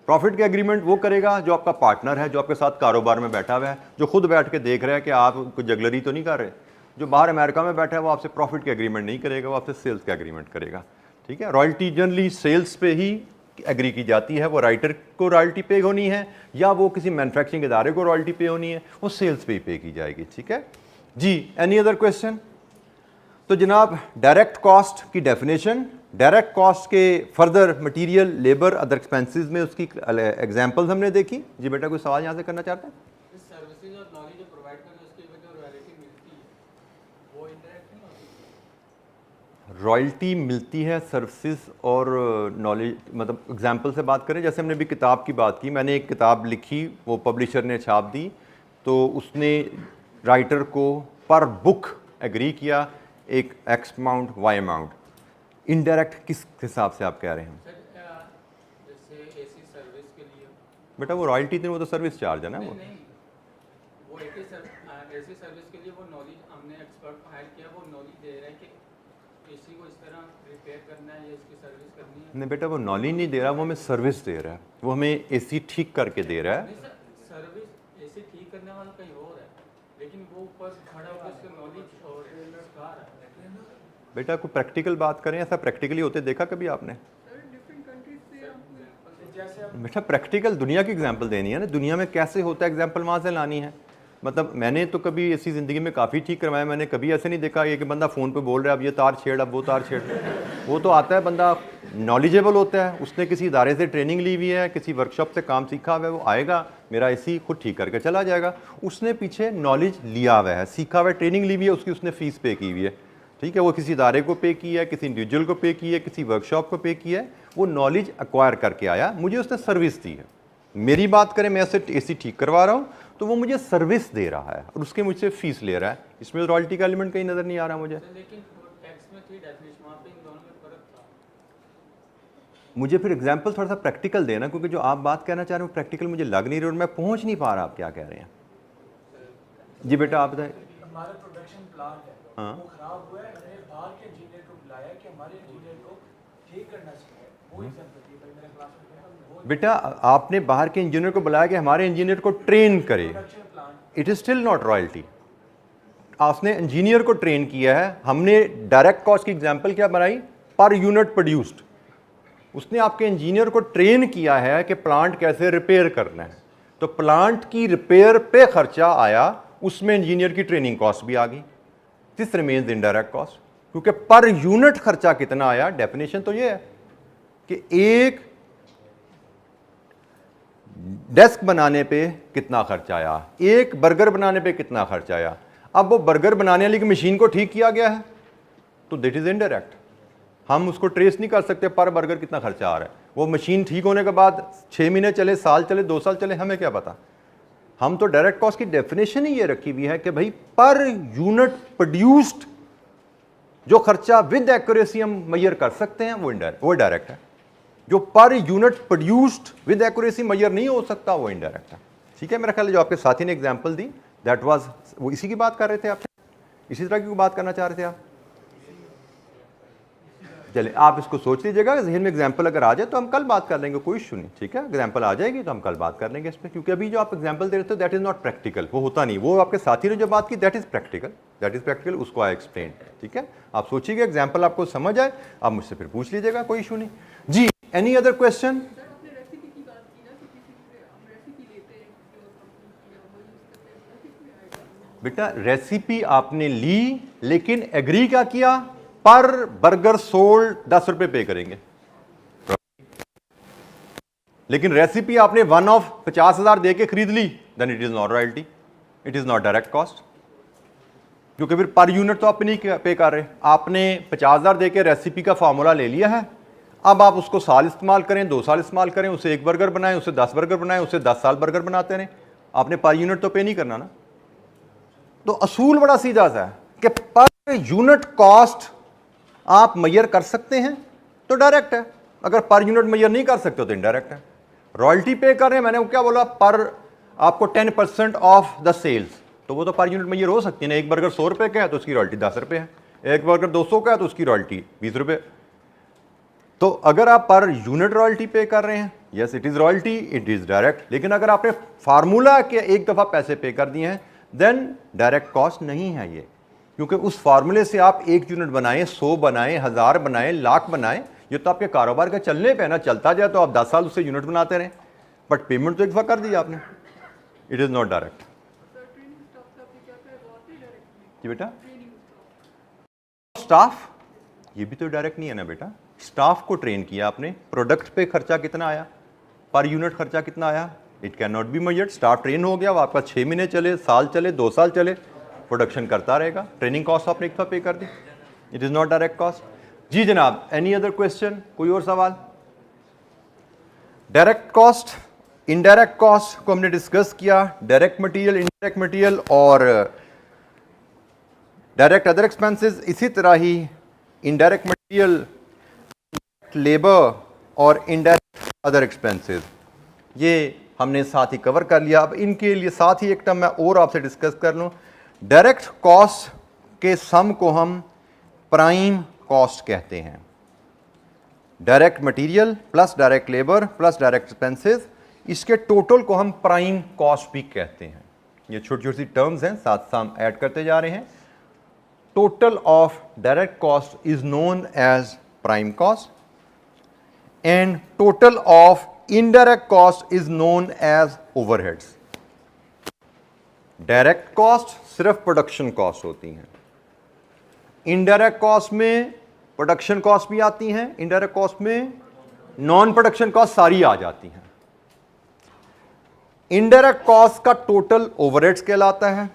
प्रॉफिट का एग्रीमेंट वो करेगा जो आपका पार्टनर है, जो आपके साथ कारोबार में बैठा हुआ है, जो खुद बैठ के देख रहा है कि आप कोई जगलरी तो नहीं कर रहे। जो बाहर अमेरिका में बैठा है वो आपसे प्रॉफिट का एग्रीमेंट नहीं करेगा, वो आपसे सेल्स का एग्रीमेंट करेगा, ठीक है। रॉयल्टी जनरली सेल्स पे ही एग्री की जाती है, वो राइटर को रॉयल्टी पे होनी है या वो किसी मैन्युफैक्चरिंग इदारे को रॉयल्टी पे होनी है, वो सेल्स पे ही पे की जाएगी, ठीक है जी। Any other question? तो जनाब डायरेक्ट कॉस्ट की डेफिनेशन, डायरेक्ट कॉस्ट के further material, labour, other expenses में उसकी एग्जांपल्स हमने देखी। जी बेटा कोई सवाल यहाँ से करना चाहते हैं? सर्विसेज और नॉलेज जो प्रोवाइड करने उसकी जो रॉयल्टी मिलती है वो इंडायरेक्ट नहीं होती? रॉयल्टी मिलती है सर्विसेज और नॉलेज, मतलब एग्जांपल से बात करें, जैसे हमने भी किताब की बात की, मैंने एक किताब लिखी, वो पब्लिशर ने छाप दी, तो उसने राइटर को पर बुक एग्री किया एक X amount, Y amount. Indirect किस हिसाब से आप कह रहे हैं? जैसे एसी सर्विस के लिए बेटा वो रॉयल्टी नहीं, वो तो सर्विस चार्ज है ना। वो नहीं, वो एसी सर्विस के लिए वो नॉलेज हमने एक्सपर्ट हायर किया, वो नॉलेज दे रहा है कि एसी को इस तरह रिपेयर करना है या इसकी सर्विस करनी है। नहीं बेटा वो नॉलेज नहीं दे रहा, वो हमें सर्विस दे रहा है, वो हमें एसी ठीक करके दे रहा है। सर्विस एसी ठीक करने वाला कहीं और है, लेकिन वो ऊपर खड़ा होकर उसका नॉलेज और सिखा रहा है। बेटा कोई प्रैक्टिकल बात करें, ऐसा प्रैक्टिकली होते देखा कभी आपने? बेटा प्रैक्टिकल दुनिया की एग्जांपल देनी है ना, दुनिया में कैसे होता है एग्जांपल वहाँ से लानी है। मतलब मैंने तो कभी ऐसी ज़िंदगी में काफ़ी ठीक करवाया, मैंने कभी ऐसे नहीं देखा ये कि बंदा फ़ोन पे बोल रहा है अब ये तार छेड़, अब वो तार छेड़। वो तो आता है, बंदा नॉलेजेबल होता है, उसने किसी इदारे से ट्रेनिंग ली हुई है, किसी वर्कशॉप से काम सीखा हुआ है, वो आएगा मेरा एसी खुद ठीक करके चला जाएगा। उसने पीछे नॉलेज लिया हुआ है, सीखा हुआ है, ट्रेनिंग ली हुई है, उसकी उसने फ़ीस पे की हुई है, ठीक है। वो किसी इदारे को पे की है, किसी इंडिविजुअल को पे की है, किसी वर्कशॉप को पे किया है, वो नॉलेज एक्वायर करके आया, मुझे उसने सर्विस दी है। मेरी बात करें, मैं ऐसे एसी ठीक करवा रहा हूँ तो वो मुझे सर्विस दे रहा है और उसके मुझसे फीस ले रहा है, इसमें रॉयल्टी का एलिमेंट कहीं नज़र नहीं आ रहा मुझे। लेकिन टैक्स में थी मुझे फिर एग्जाम्पल थोड़ा सा प्रैक्टिकल देना, क्योंकि जो आप बात कहना चाह रहे हो प्रैक्टिकल मुझे लग नहीं रही और मैं पहुंच नहीं पा रहा आप क्या कह रहे हैं। जी बेटा आप बताएं। हमारा प्रोडक्शन प्लांट है, हाँ। वो खराब हुआ है, हमने बाहर के इंजीनियर को बुलाया कि हमारे इंजीनियर को ठीक करना चाहिए। वो एग्जांपल दी भाई मेरे क्लास में वो बेटा आपने बाहर के इंजीनियर को बुलाया कि हमारे इंजीनियर को ट्रेन करे, production plant it is still not royalty. आपने इंजीनियर को ट्रेन किया है, हमने डायरेक्ट कॉस्ट की एग्जांपल क्या बनाई, पर यूनिट प्रोड्यूस्ड। उसने आपके इंजीनियर को ट्रेन किया है कि प्लांट कैसे रिपेयर करना है, तो प्लांट की रिपेयर पे खर्चा आया, उसमें इंजीनियर की ट्रेनिंग कॉस्ट भी आ गई। दिस रिमेन्स इनडायरेक्ट कॉस्ट, क्योंकि पर यूनिट खर्चा कितना आया, डेफिनेशन तो ये है कि एक डेस्क बनाने पे कितना खर्चा आया, एक बर्गर बनाने पे कितना खर्चा आया। अब वो बर्गर बनाने वाली की मशीन को ठीक किया गया है तो दैट इज इनडायरेक्ट, हम उसको ट्रेस नहीं कर सकते पर बर्गर कितना खर्चा आ रहा है। वो मशीन ठीक होने के बाद 6 महीने चले, साल चले, 2 साल चले, हमें क्या पता। हम तो डायरेक्ट कॉस्ट की डेफिनेशन ही ये रखी हुई है कि भाई पर यूनिट प्रोड्यूस्ड जो खर्चा विद एक्यूरेसी हम मेजर कर सकते हैं वो डायरेक्ट है। जो per unit produced with accuracy measure नहीं हो सकता वो इनडायरेक्ट है। ठीक है, मेरा ख्याल है जो आपके साथी ने एग्जांपल दी दैट वाज, वो इसी की बात कर रहे थे आप, इसी तरह की बात करना चाह रहे थे आप। चलिए आप इसको सोच लीजिएगा, जहन में एग्जांपल अगर आ जाए तो हम कल बात कर लेंगे, कोई इशू नहीं। ठीक है, एग्जांपल आ जाएगी तो हम कल बात कर लेंगे इस पर, क्योंकि अभी जो आप एग्जांपल दे रहे थे दैट इज नॉट प्रैक्टिकल, वो होता नहीं। वो आपके साथी ने जो बात की दैट इज प्रैक्टिकल, उसको आई एक्सप्लेन। ठीक है, आप सोचिएगा, एग्जाम्पल आपको समझ आए आप मुझसे फिर पूछ लीजिएगा, कोई इशू नहीं। जी एनी अदर क्वेश्चन। बेटा रेसिपी आपने ली लेकिन एग्री क्या किया, पर बर्गर सोल्ड 10 रुपए पे करेंगे, लेकिन रेसिपी आपने वन ऑफ 50,000 दे के खरीद ली, then it is not royalty, it is not direct cost, क्योंकि फिर पर यूनिट तो आप नहीं पे कर रहे। आपने 50,000 दे के रेसिपी का फार्मूला ले लिया है, अब आप उसको साल इस्तेमाल करें, 2 साल इस्तेमाल करें, उसे 1 बर्गर बनाएं, उसे 10 बर्गर बनाएं, उसे 10 साल बर्गर बनाते रहें, आपने पर यूनिट तो पे नहीं करना ना। तो असूल बड़ा सीधा सा है कि पर यूनिट कॉस्ट आप मेजर कर सकते हैं तो डायरेक्ट है, अगर पर यूनिट मेजर नहीं कर सकते तो इनडायरेक्ट है। रॉयल्टी पे कर रहे हैं, मैंने वो क्या बोला, पर आपको 10% ऑफ द सेल्स, तो वो तो पर यूनिट मेजर हो सकती है ना। एक बर्गर 100 रुपए का है तो उसकी रॉयल्टी 10 रुपए है, एक बर्गर 200 का है तो उसकी रॉयल्टी 20 रुपए। तो अगर आप पर यूनिट रॉयल्टी पे कर रहे हैं, yes it is royalty, it is direct. लेकिन अगर आपने फार्मूला के एक दफा पैसे पे कर दिए हैं देन डायरेक्ट कॉस्ट नहीं है ये, क्योंकि उस फार्मूले से आप 1 यूनिट बनाएं, 100 बनाएं, 1000 बनाएं, लाख बनाएं, ये तो आपके कारोबार का चलने पे ना, चलता जाए तो आप 10 साल उससे यूनिट बनाते रहें, बट पेमेंट तो एक दफा कर दी आपने, इट इज नॉट डायरेक्ट। जी बेटा स्टाफ, ये भी तो डायरेक्ट नहीं है ना बेटा। स्टाफ को ट्रेन किया आपने, प्रोडक्ट पे खर्चा कितना आया, पर यूनिट खर्चा कितना आया, it can not be measured. Staff train हो गया, वो आपका 6 महीने चले, साल चले, 2 साल चले, प्रोडक्शन करता रहेगा, ट्रेनिंग कॉस्ट आपने एक दफा पे कर दी, it is not direct cost. जी जनाब, एनी अदर क्वेश्चन, कोई और सवाल। डायरेक्ट कॉस्ट, इनडायरेक्ट कॉस्ट को हमने डिस्कस किया, डायरेक्ट मटेरियल, इनडायरेक्ट मटेरियल और डायरेक्ट अदर एक्सपेंसेस। इसी तरह ही इनडायरेक्ट मटेरियल, लेबर और इनडायरेक्ट अदर एक्सपेंसेस, ये हमने साथ ही कवर कर लिया। अब इनके लिए साथ ही एक टर्म मैं और आपसे डिस्कस कर लूँ, डायरेक्ट कॉस्ट के सम को हम प्राइम कॉस्ट कहते हैं। Direct material plus direct labour plus direct expenses, इसके टोटल को हम प्राइम कॉस्ट भी कहते हैं। ये छोटी छोटी टर्म्स हैं, साथ साथ हम ऐड करते जा रहे हैं। Total of direct cost is known as prime cost and total of indirect cost is known as overheads. Direct cost सिर्फ प्रोडक्शन कॉस्ट होती हैं, इनडायरेक्ट कॉस्ट में प्रोडक्शन कॉस्ट भी आती हैं, इनडायरेक्ट कॉस्ट में नॉन प्रोडक्शन कॉस्ट सारी आ जाती हैं। इनडायरेक्ट कॉस्ट का टोटल ओवरहेड्स कहलाता है,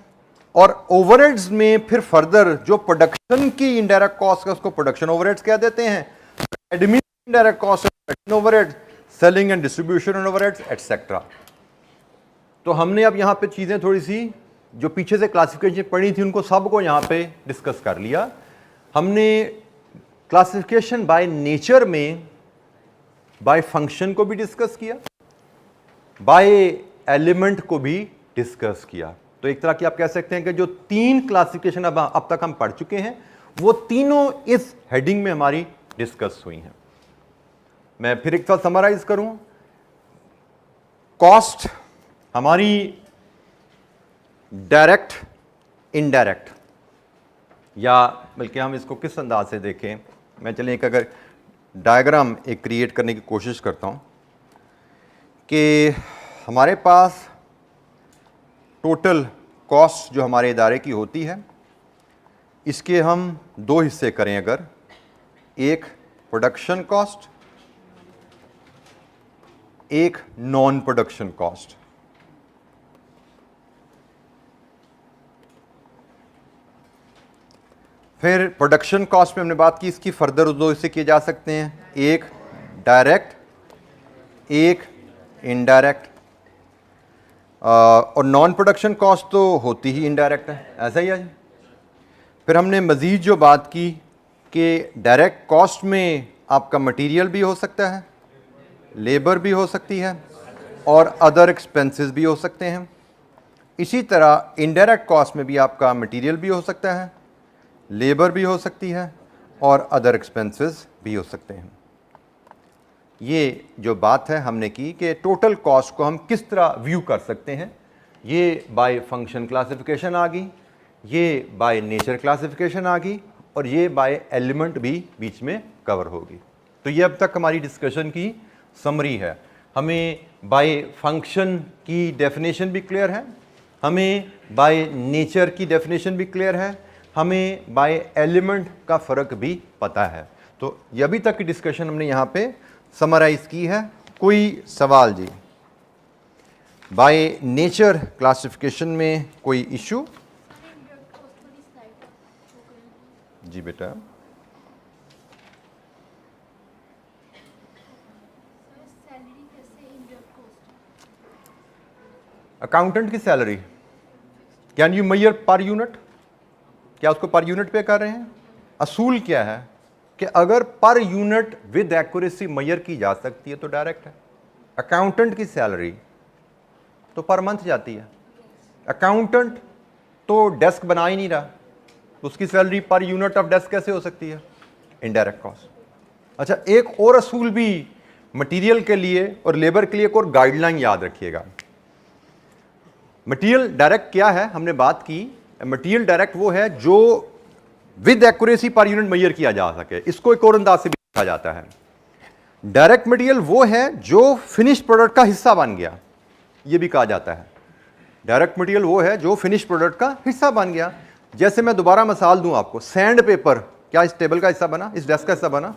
और ओवरहेड्स में फिर फर्दर जो प्रोडक्शन की इनडायरेक्ट कॉस्ट है उसको प्रोडक्शन ओवरहेड्स कह देते हैं। Admin indirect cost overheads, selling and distribution overheads etcetera. तो हमने अब यहाँ पे चीज़ें थोड़ी सी जो पीछे से क्लासिफिकेशन पढ़ी थी उनको सबको यहाँ पे डिस्कस कर लिया हमने। क्लासिफिकेशन बाय नेचर में बाय फंक्शन को भी डिस्कस किया, बाय एलिमेंट को भी डिस्कस किया। तो एक तरह की आप कह सकते हैं कि जो 3 क्लासिफिकेशन अब तक हम पढ़ चुके हैं वो तीनों इस हेडिंग में हमारी डिस्कस हुई हैं। मैं फिर एक बार समराइज करूं, कॉस्ट हमारी डायरेक्ट, इनडायरेक्ट, या बल्कि हम इसको किस अंदाज से देखें, मैं चलिए एक अगर डायग्राम एक क्रिएट करने की कोशिश करता हूं कि हमारे पास टोटल कॉस्ट जो हमारे इदारे की होती है इसके हम 2 हिस्से करें अगर, एक प्रोडक्शन कॉस्ट, एक नॉन प्रोडक्शन कॉस्ट। फिर प्रोडक्शन कॉस्ट में हमने बात की, इसकी फर्दर 2 हिस्से किए जा सकते हैं, एक डायरेक्ट, एक इनडायरेक्ट। और नॉन प्रोडक्शन कॉस्ट तो होती ही इनडायरेक्ट है, ऐसा ही है। फिर हमने मज़ीद जो बात की कि डायरेक्ट कॉस्ट में आपका मटेरियल भी हो सकता है, लेबर भी हो सकती है और अदर एक्सपेंसेस भी हो सकते हैं। इसी तरह इनडायरेक्ट कॉस्ट में भी आपका मटेरियल भी हो सकता है, लेबर भी हो सकती है और अदर एक्सपेंसेस भी हो सकते हैं। ये जो बात है हमने की कि टोटल कॉस्ट को हम किस तरह व्यू कर सकते हैं, ये बाय फंक्शन क्लासिफिकेशन आ गई, ये बाय नेचर क्लासिफिकेशन आ गई और ये बाय एलिमेंट भी बीच में कवर होगी। तो ये अब तक हमारी डिस्कशन की समरी है। हमें बाय फंक्शन की डेफिनेशन भी क्लियर है, हमें बाय नेचर की डेफिनेशन भी क्लियर है, हमें बाय एलिमेंट का फ़र्क भी पता है। तो ये अभी तक की डिस्कशन हमने यहाँ पे समराइज की है। कोई सवाल जी? बाय नेचर क्लासिफिकेशन में कोई इशू? जी बेटा। अकाउंटेंट की salary can you measure per unit? क्या उसको पर यूनिट पे कर रहे हैं? असूल क्या है कि अगर per unit with accuracy major की जा सकती है तो डायरेक्ट है। अकाउंटेंट की सैलरी तो पर मंथ जाती है। अकाउंटेंट तो डेस्क बना ही नहीं रहा, तो उसकी salary per unit of desk कैसे हो सकती है? Indirect cost. अच्छा, एक और असूल भी मटेरियल के लिए और लेबर के लिए एक और गाइडलाइन याद रखिएगा। मटेरियल डायरेक्ट क्या है, हमने बात की, मटेरियल डायरेक्ट वो है जो with accuracy per unit measure किया जा सके। इसको एक और अंदाज से भी लिखा जाता है। डायरेक्ट मटेरियल वो है जो फिनिश प्रोडक्ट का हिस्सा बन गया, ये भी कहा जाता है। डायरेक्ट मटेरियल वो है जो फिनिश प्रोडक्ट का हिस्सा बन गया। जैसे मैं दोबारा मिसाल दूं आपको, सैंड पेपर क्या इस टेबल का हिस्सा बना, इस डेस्क का हिस्सा बना?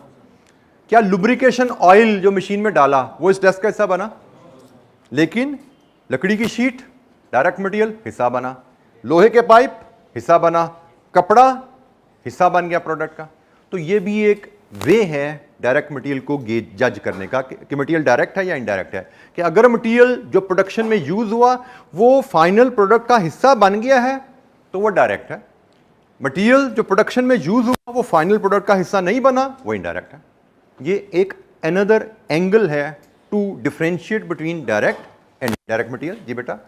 क्या लुब्रिकेशन ऑयल जो मशीन में डाला वो इस डेस्क का हिस्सा बना? लेकिन लकड़ी की शीट डायरेक्ट मटेरियल हिस्सा बना, लोहे के पाइप हिस्सा बना, कपड़ा हिस्सा बन गया प्रोडक्ट का। तो ये भी एक वे है डायरेक्ट मटेरियल को जज करने का कि मटेरियल डायरेक्ट है या इनडायरेक्ट है। कि अगर मटेरियल जो प्रोडक्शन में यूज हुआ वो फाइनल प्रोडक्ट का हिस्सा बन गया है तो वो डायरेक्ट है। मटेरियल जो प्रोडक्शन में यूज हुआ वो फाइनल प्रोडक्ट का हिस्सा नहीं बना, वो इनडायरेक्ट है। ये एक अनदर एंगल है to differentiate between direct and indirect material. जी बेटा।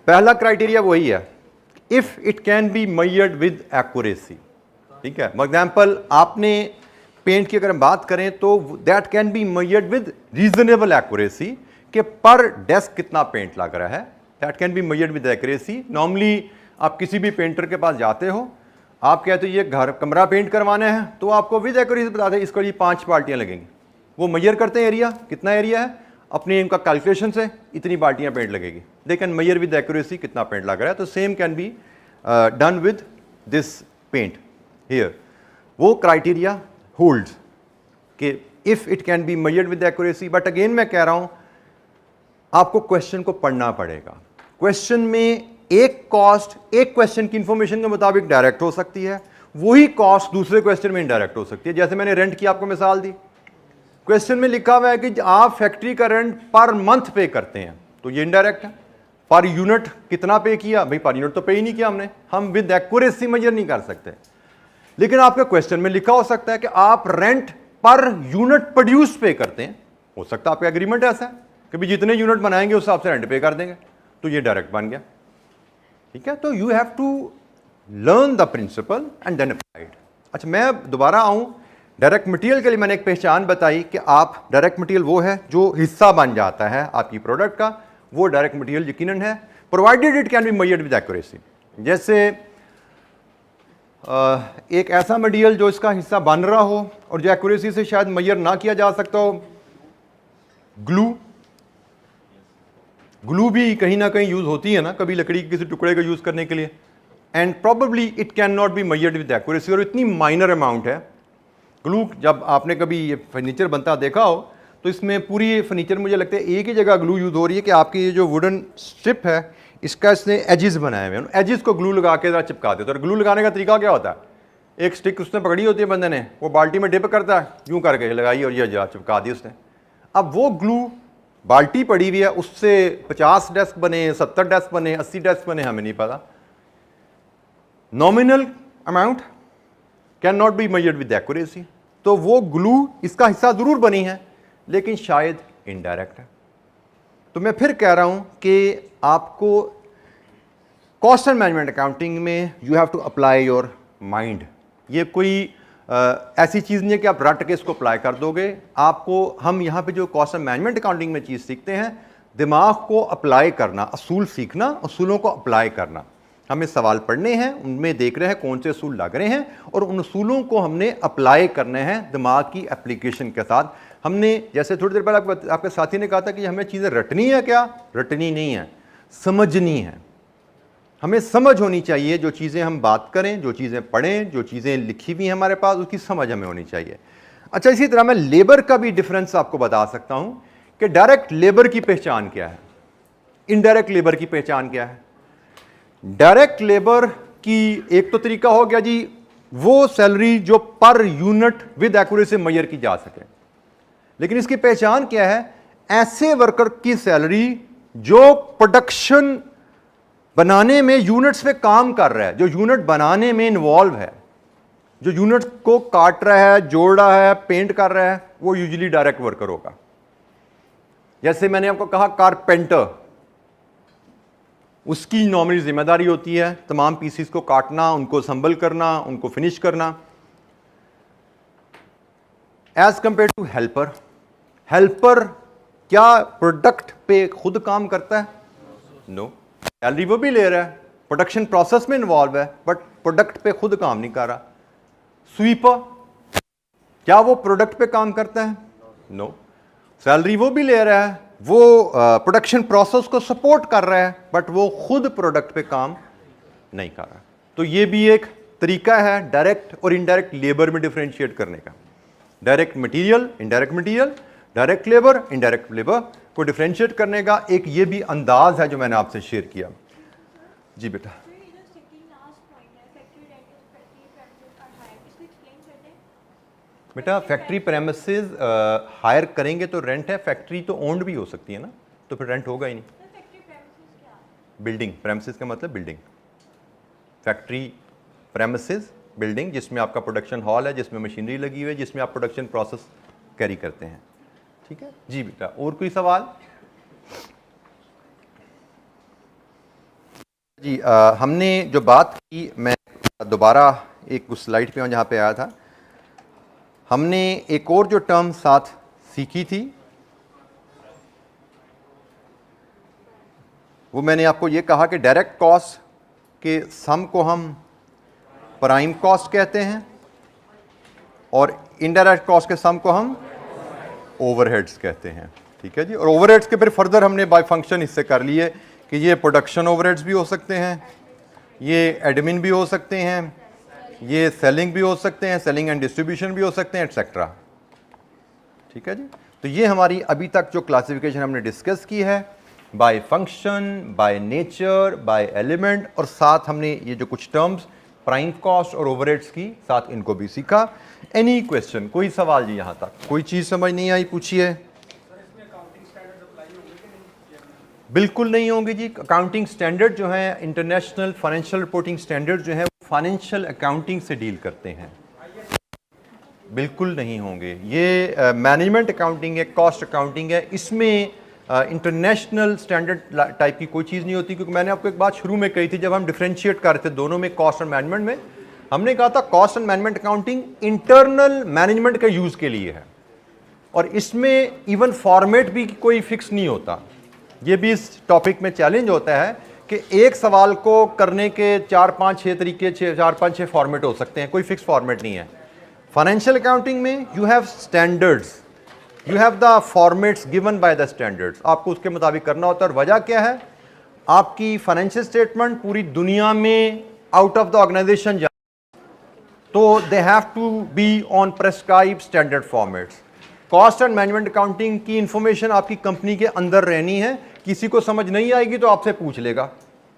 पहला क्राइटेरिया वही है, if it can be measured with accuracy. ठीक है, फॉर एग्जाम्पल आपने पेंट की अगर हम बात करें तो that can be measured with reasonable accuracy कि पर डेस्क कितना पेंट लग रहा है, that can be measured with accuracy. Normally आप किसी भी पेंटर के पास जाते हो, आप कहते हो ये घर कमरा पेंट करवाना है तो आपको विद एक्यूरेसी बताते हैं इसको ये 5 बाल्टियाँ लगेंगी। वो मेजर करते हैं एरिया, कितना एरिया है, अपने इनका कैलकुलेशन से इतनी बाल्टियाँ पेंट लगेगी। They can measure with accuracy कितना पेंट लग रहा है। तो same can be done with this paint here. वो क्राइटेरिया होल्ड्स कि if it can be measured with accuracy. But again मैं कह रहा हूं आपको क्वेश्चन को पढ़ना पड़ेगा। क्वेश्चन में एक कॉस्ट एक क्वेश्चन की इंफॉर्मेशन के मुताबिक डायरेक्ट हो सकती है, वही कॉस्ट दूसरे क्वेश्चन में इनडायरेक्ट हो सकती है। जैसे मैंने रेंट की आपको मिसाल दी, क्वेश्चन में लिखा हुआ है कि आप फैक्ट्री का रेंट पर मंथ पे करते हैं तो ये इनडायरेक्ट है। पर यूनिट कितना पे किया, भाई पर यूनिट तो पे ही नहीं किया हमने, हम विद एक्यूरेसी मेजर नहीं कर सकते। लेकिन आपके क्वेश्चन में लिखा हो सकता है कि आप रेंट पर यूनिट प्रोड्यूस पे करते हैं, हो सकता है आपका एग्रीमेंट ऐसा है कि भाई जितने यूनिट बनाएंगे उस हिसाब से रेंट पे कर देंगे, तो ये डायरेक्ट बन गया। ठीक है, तो you have to learn the principle and then applied. अच्छा, मैं दोबारा आऊं, डायरेक्ट मटेरियल के लिए मैंने एक पहचान बताई कि आप डायरेक्ट मटेरियल वो है जो हिस्सा बन जाता है आपकी प्रोडक्ट का, वो डायरेक्ट मटेरियल यकीनन है, provided it can be measured with accuracy. जैसे एक ऐसा मटेरियल जो इसका हिस्सा बन रहा हो और जो एक्यूरेसी से शायद मेजर ना किया जा सकता हो, ग्लू भी कहीं ना कहीं यूज होती है ना, कभी लकड़ी के किसी टुकड़े का यूज करने के लिए, and probably it can not be measured with accuracy, और इतनी माइनर अमाउंट है ग्लू। जब आपने कभी ये फर्नीचर बनता देखा हो तो इसमें पूरी फर्नीचर मुझे लगता है एक ही जगह ग्लू यूज हो रही है कि आपकी ये जो वुडन स्ट्रिप है इसका इसने एजेस बनाए हुए हैं, एजेस को ग्लू लगा के चिपका देते हैं। और ग्लू लगाने का तरीका क्या होता है, एक स्टिक उसने पकड़ी होती है बंदे ने, वो बाल्टी में डिप करता है, यूं करके लगाई और ये जा चिपका दी उसने। अब वो ग्लू बाल्टी पड़ी हुई है, उससे 50 डेस्क बने, 70 डेस्क बने, 80 डेस्क बने, हमें नहीं पता। Nominal amount can not be measured with accuracy, तो वो ग्लू इसका हिस्सा जरूर बनी है लेकिन शायद इनडायरेक्ट है। तो मैं फिर कह रहा हूं कि आपको कॉस्ट एंड मैनेजमेंट अकाउंटिंग में you have to apply your mind. ये कोई ऐसी चीज़ नहीं है कि आप रट के इसको अप्लाई कर दोगे। आपको हम यहाँ पे जो कॉस्ट एंड मैनेजमेंट अकाउंटिंग में चीज़ सीखते हैं, दिमाग को अप्लाई करना, असूल सीखना, असूलों को अप्लाई करना। हमें सवाल पढ़ने हैं, उनमें देख रहे हैं कौन से असूल लग रहे हैं और उन असूलों को हमने अप्लाई करने हैं दिमाग की एप्लीकेशन के साथ। हमने जैसे थोड़ी देर पहले आपके साथी ने कहा था कि हमें चीज़ें रटनी है, क्या रटनी नहीं है, समझनी है। हमें समझ होनी चाहिए, जो चीज़ें हम बात करें, जो चीज़ें पढ़ें, जो चीज़ें लिखी हुई हैं हमारे पास, उसकी समझ हमें होनी चाहिए। अच्छा, इसी तरह मैं लेबर का भी डिफरेंस आपको बता सकता हूं कि डायरेक्ट लेबर की पहचान क्या है, इनडायरेक्ट लेबर की पहचान क्या है। डायरेक्ट लेबर की एक तो तरीका हो गया जी, वो सैलरी जो per unit with accuracy major की जा सके। लेकिन इसकी पहचान क्या है, ऐसे वर्कर की सैलरी जो प्रोडक्शन बनाने में यूनिट्स पे काम कर रहा है, जो यूनिट बनाने में इन्वॉल्व है, जो यूनिट को काट रहा है, जोड़ रहा है, पेंट कर रहा है, वो यूजुअली डायरेक्ट वर्कर होगा। जैसे मैंने आपको कहा कारपेंटर, उसकी नॉर्मली जिम्मेदारी होती है तमाम पीसीस को काटना, उनको असेंबल करना, उनको फिनिश करना। As compare to helper, helper क्या प्रोडक्ट पे खुद काम करता है? नो, सैलरी वो भी ले रहा है, प्रोडक्शन प्रोसेस में इन्वॉल्व है, बट प्रोडक्ट पे खुद काम नहीं कर रहा। स्वीपर, क्या वो प्रोडक्ट पे काम करता है? नो, सैलरी वो भी ले रहा है, वो प्रोडक्शन प्रोसेस को सपोर्ट कर रहा है, बट वो खुद प्रोडक्ट पे काम नहीं कर रहा। तो ये भी एक तरीका है डायरेक्ट और इनडायरेक्ट लेबर में डिफरेंशिएट करने का। Direct material, indirect material, direct labour, indirect labour को डिफरेंशिएट करने का एक ये भी अंदाज है जो मैंने आपसे शेयर किया। जी बेटा, बेटा फैक्ट्री प्रेमिसेस हायर करेंगे तो रेंट है, फैक्ट्री तो ओन्ड भी हो सकती है ना, तो फिर रेंट होगा ही नहीं। बिल्डिंग, प्रेमिसेस का मतलब बिल्डिंग, फैक्ट्री प्रेमिसेस बिल्डिंग जिसमें आपका प्रोडक्शन हॉल है, जिसमें मशीनरी लगी हुई है, जिसमें आप प्रोडक्शन प्रोसेस कैरी करते हैं। ठीक है जी बेटा, और कोई सवाल? जी हमने जो बात की, मैं दोबारा एक उस स्लाइड पे हूँ जहाँ पे आया था, हमने एक और जो टर्म साथ सीखी थी वो मैंने आपको ये कहा कि डायरेक्ट कॉस्ट के सम को हम प्राइम कॉस्ट कहते हैं और इनडायरेक्ट कॉस्ट के सम को हम ओवरहेड्स कहते हैं। ठीक है जी, और ओवरहेड्स के फिर फर्दर हमने बाय फंक्शन इससे कर लिए कि ये प्रोडक्शन ओवरहेड्स भी हो सकते हैं, ये एडमिन भी हो सकते हैं, ये सेलिंग भी हो सकते हैं, सेलिंग एंड डिस्ट्रीब्यूशन भी हो सकते हैं, एटसेट्रा। ठीक है जी, तो ये हमारी अभी तक जो क्लासिफिकेशन हमने डिस्कस की है, by function, by nature, by element, और साथ हमने ये जो कुछ टर्म्स प्राइम कॉस्ट और ओवरहेड्स की साथ इनको भी सीखा। एनी क्वेश्चन, कोई सवाल जी? यहाँ तक कोई चीज़ समझ नहीं आई, पूछिए। बिल्कुल नहीं होंगे जी। अकाउंटिंग स्टैंडर्ड जो है, इंटरनेशनल फाइनेंशियल रिपोर्टिंग स्टैंडर्ड जो है, फाइनेंशियल अकाउंटिंग से डील करते हैं, बिल्कुल नहीं होंगे। ये मैनेजमेंट अकाउंटिंग है, कॉस्ट अकाउंटिंग है, इसमें इंटरनेशनल स्टैंडर्ड टाइप की कोई चीज़ नहीं होती। क्योंकि मैंने आपको एक बात शुरू में कही थी, जब हम डिफ्रेंशिएट कर रहे थे दोनों में, कॉस्ट और मैनेजमेंट में, हमने कहा था cost and management accounting internal management के यूज़ के लिए है, और इसमें इवन फॉर्मेट भी कोई फिक्स नहीं होता। ये भी इस टॉपिक में चैलेंज होता है कि एक सवाल को करने के 4-5-6 तरीके, 4-5-6 फॉर्मेट हो सकते हैं, कोई फिक्स फॉर्मेट नहीं है। फाइनेंशियल अकाउंटिंग में you have standards, you have the formats given by the standards, आपको उसके मुताबिक करना होता है। और वजह क्या है, आपकी फाइनेंशियल स्टेटमेंट पूरी दुनिया में आउट ऑफ द ऑर्गेनाइजेशन जा, तो they have to be on prescribe standard formats. Cost and management accounting की इंफॉर्मेशन आपकी कंपनी के अंदर रहनी है, किसी को समझ नहीं आएगी तो आपसे पूछ लेगा,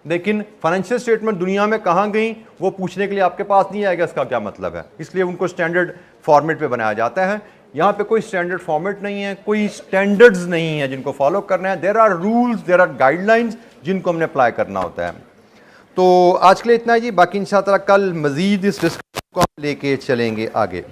लेकिन फाइनेंशियल स्टेटमेंट दुनिया में कहाँ गई वो पूछने के लिए आपके पास नहीं आएगा, इसका क्या मतलब है। इसलिए उनको स्टैंडर्ड फॉर्मेट पे बनाया जाता है। यहाँ पे कोई स्टैंडर्ड फॉर्मेट नहीं है, कोई स्टैंडर्ड्स नहीं है जिनको फॉलो करना है। There are rules, there are guidelines जिनको हमने अप्लाई करना होता है। तो आज के लिए इतना ही जी, बाकी इंशाअल्लाह कल मज़ीद इस डिस्कशन को हम लेके चलेंगे आगे।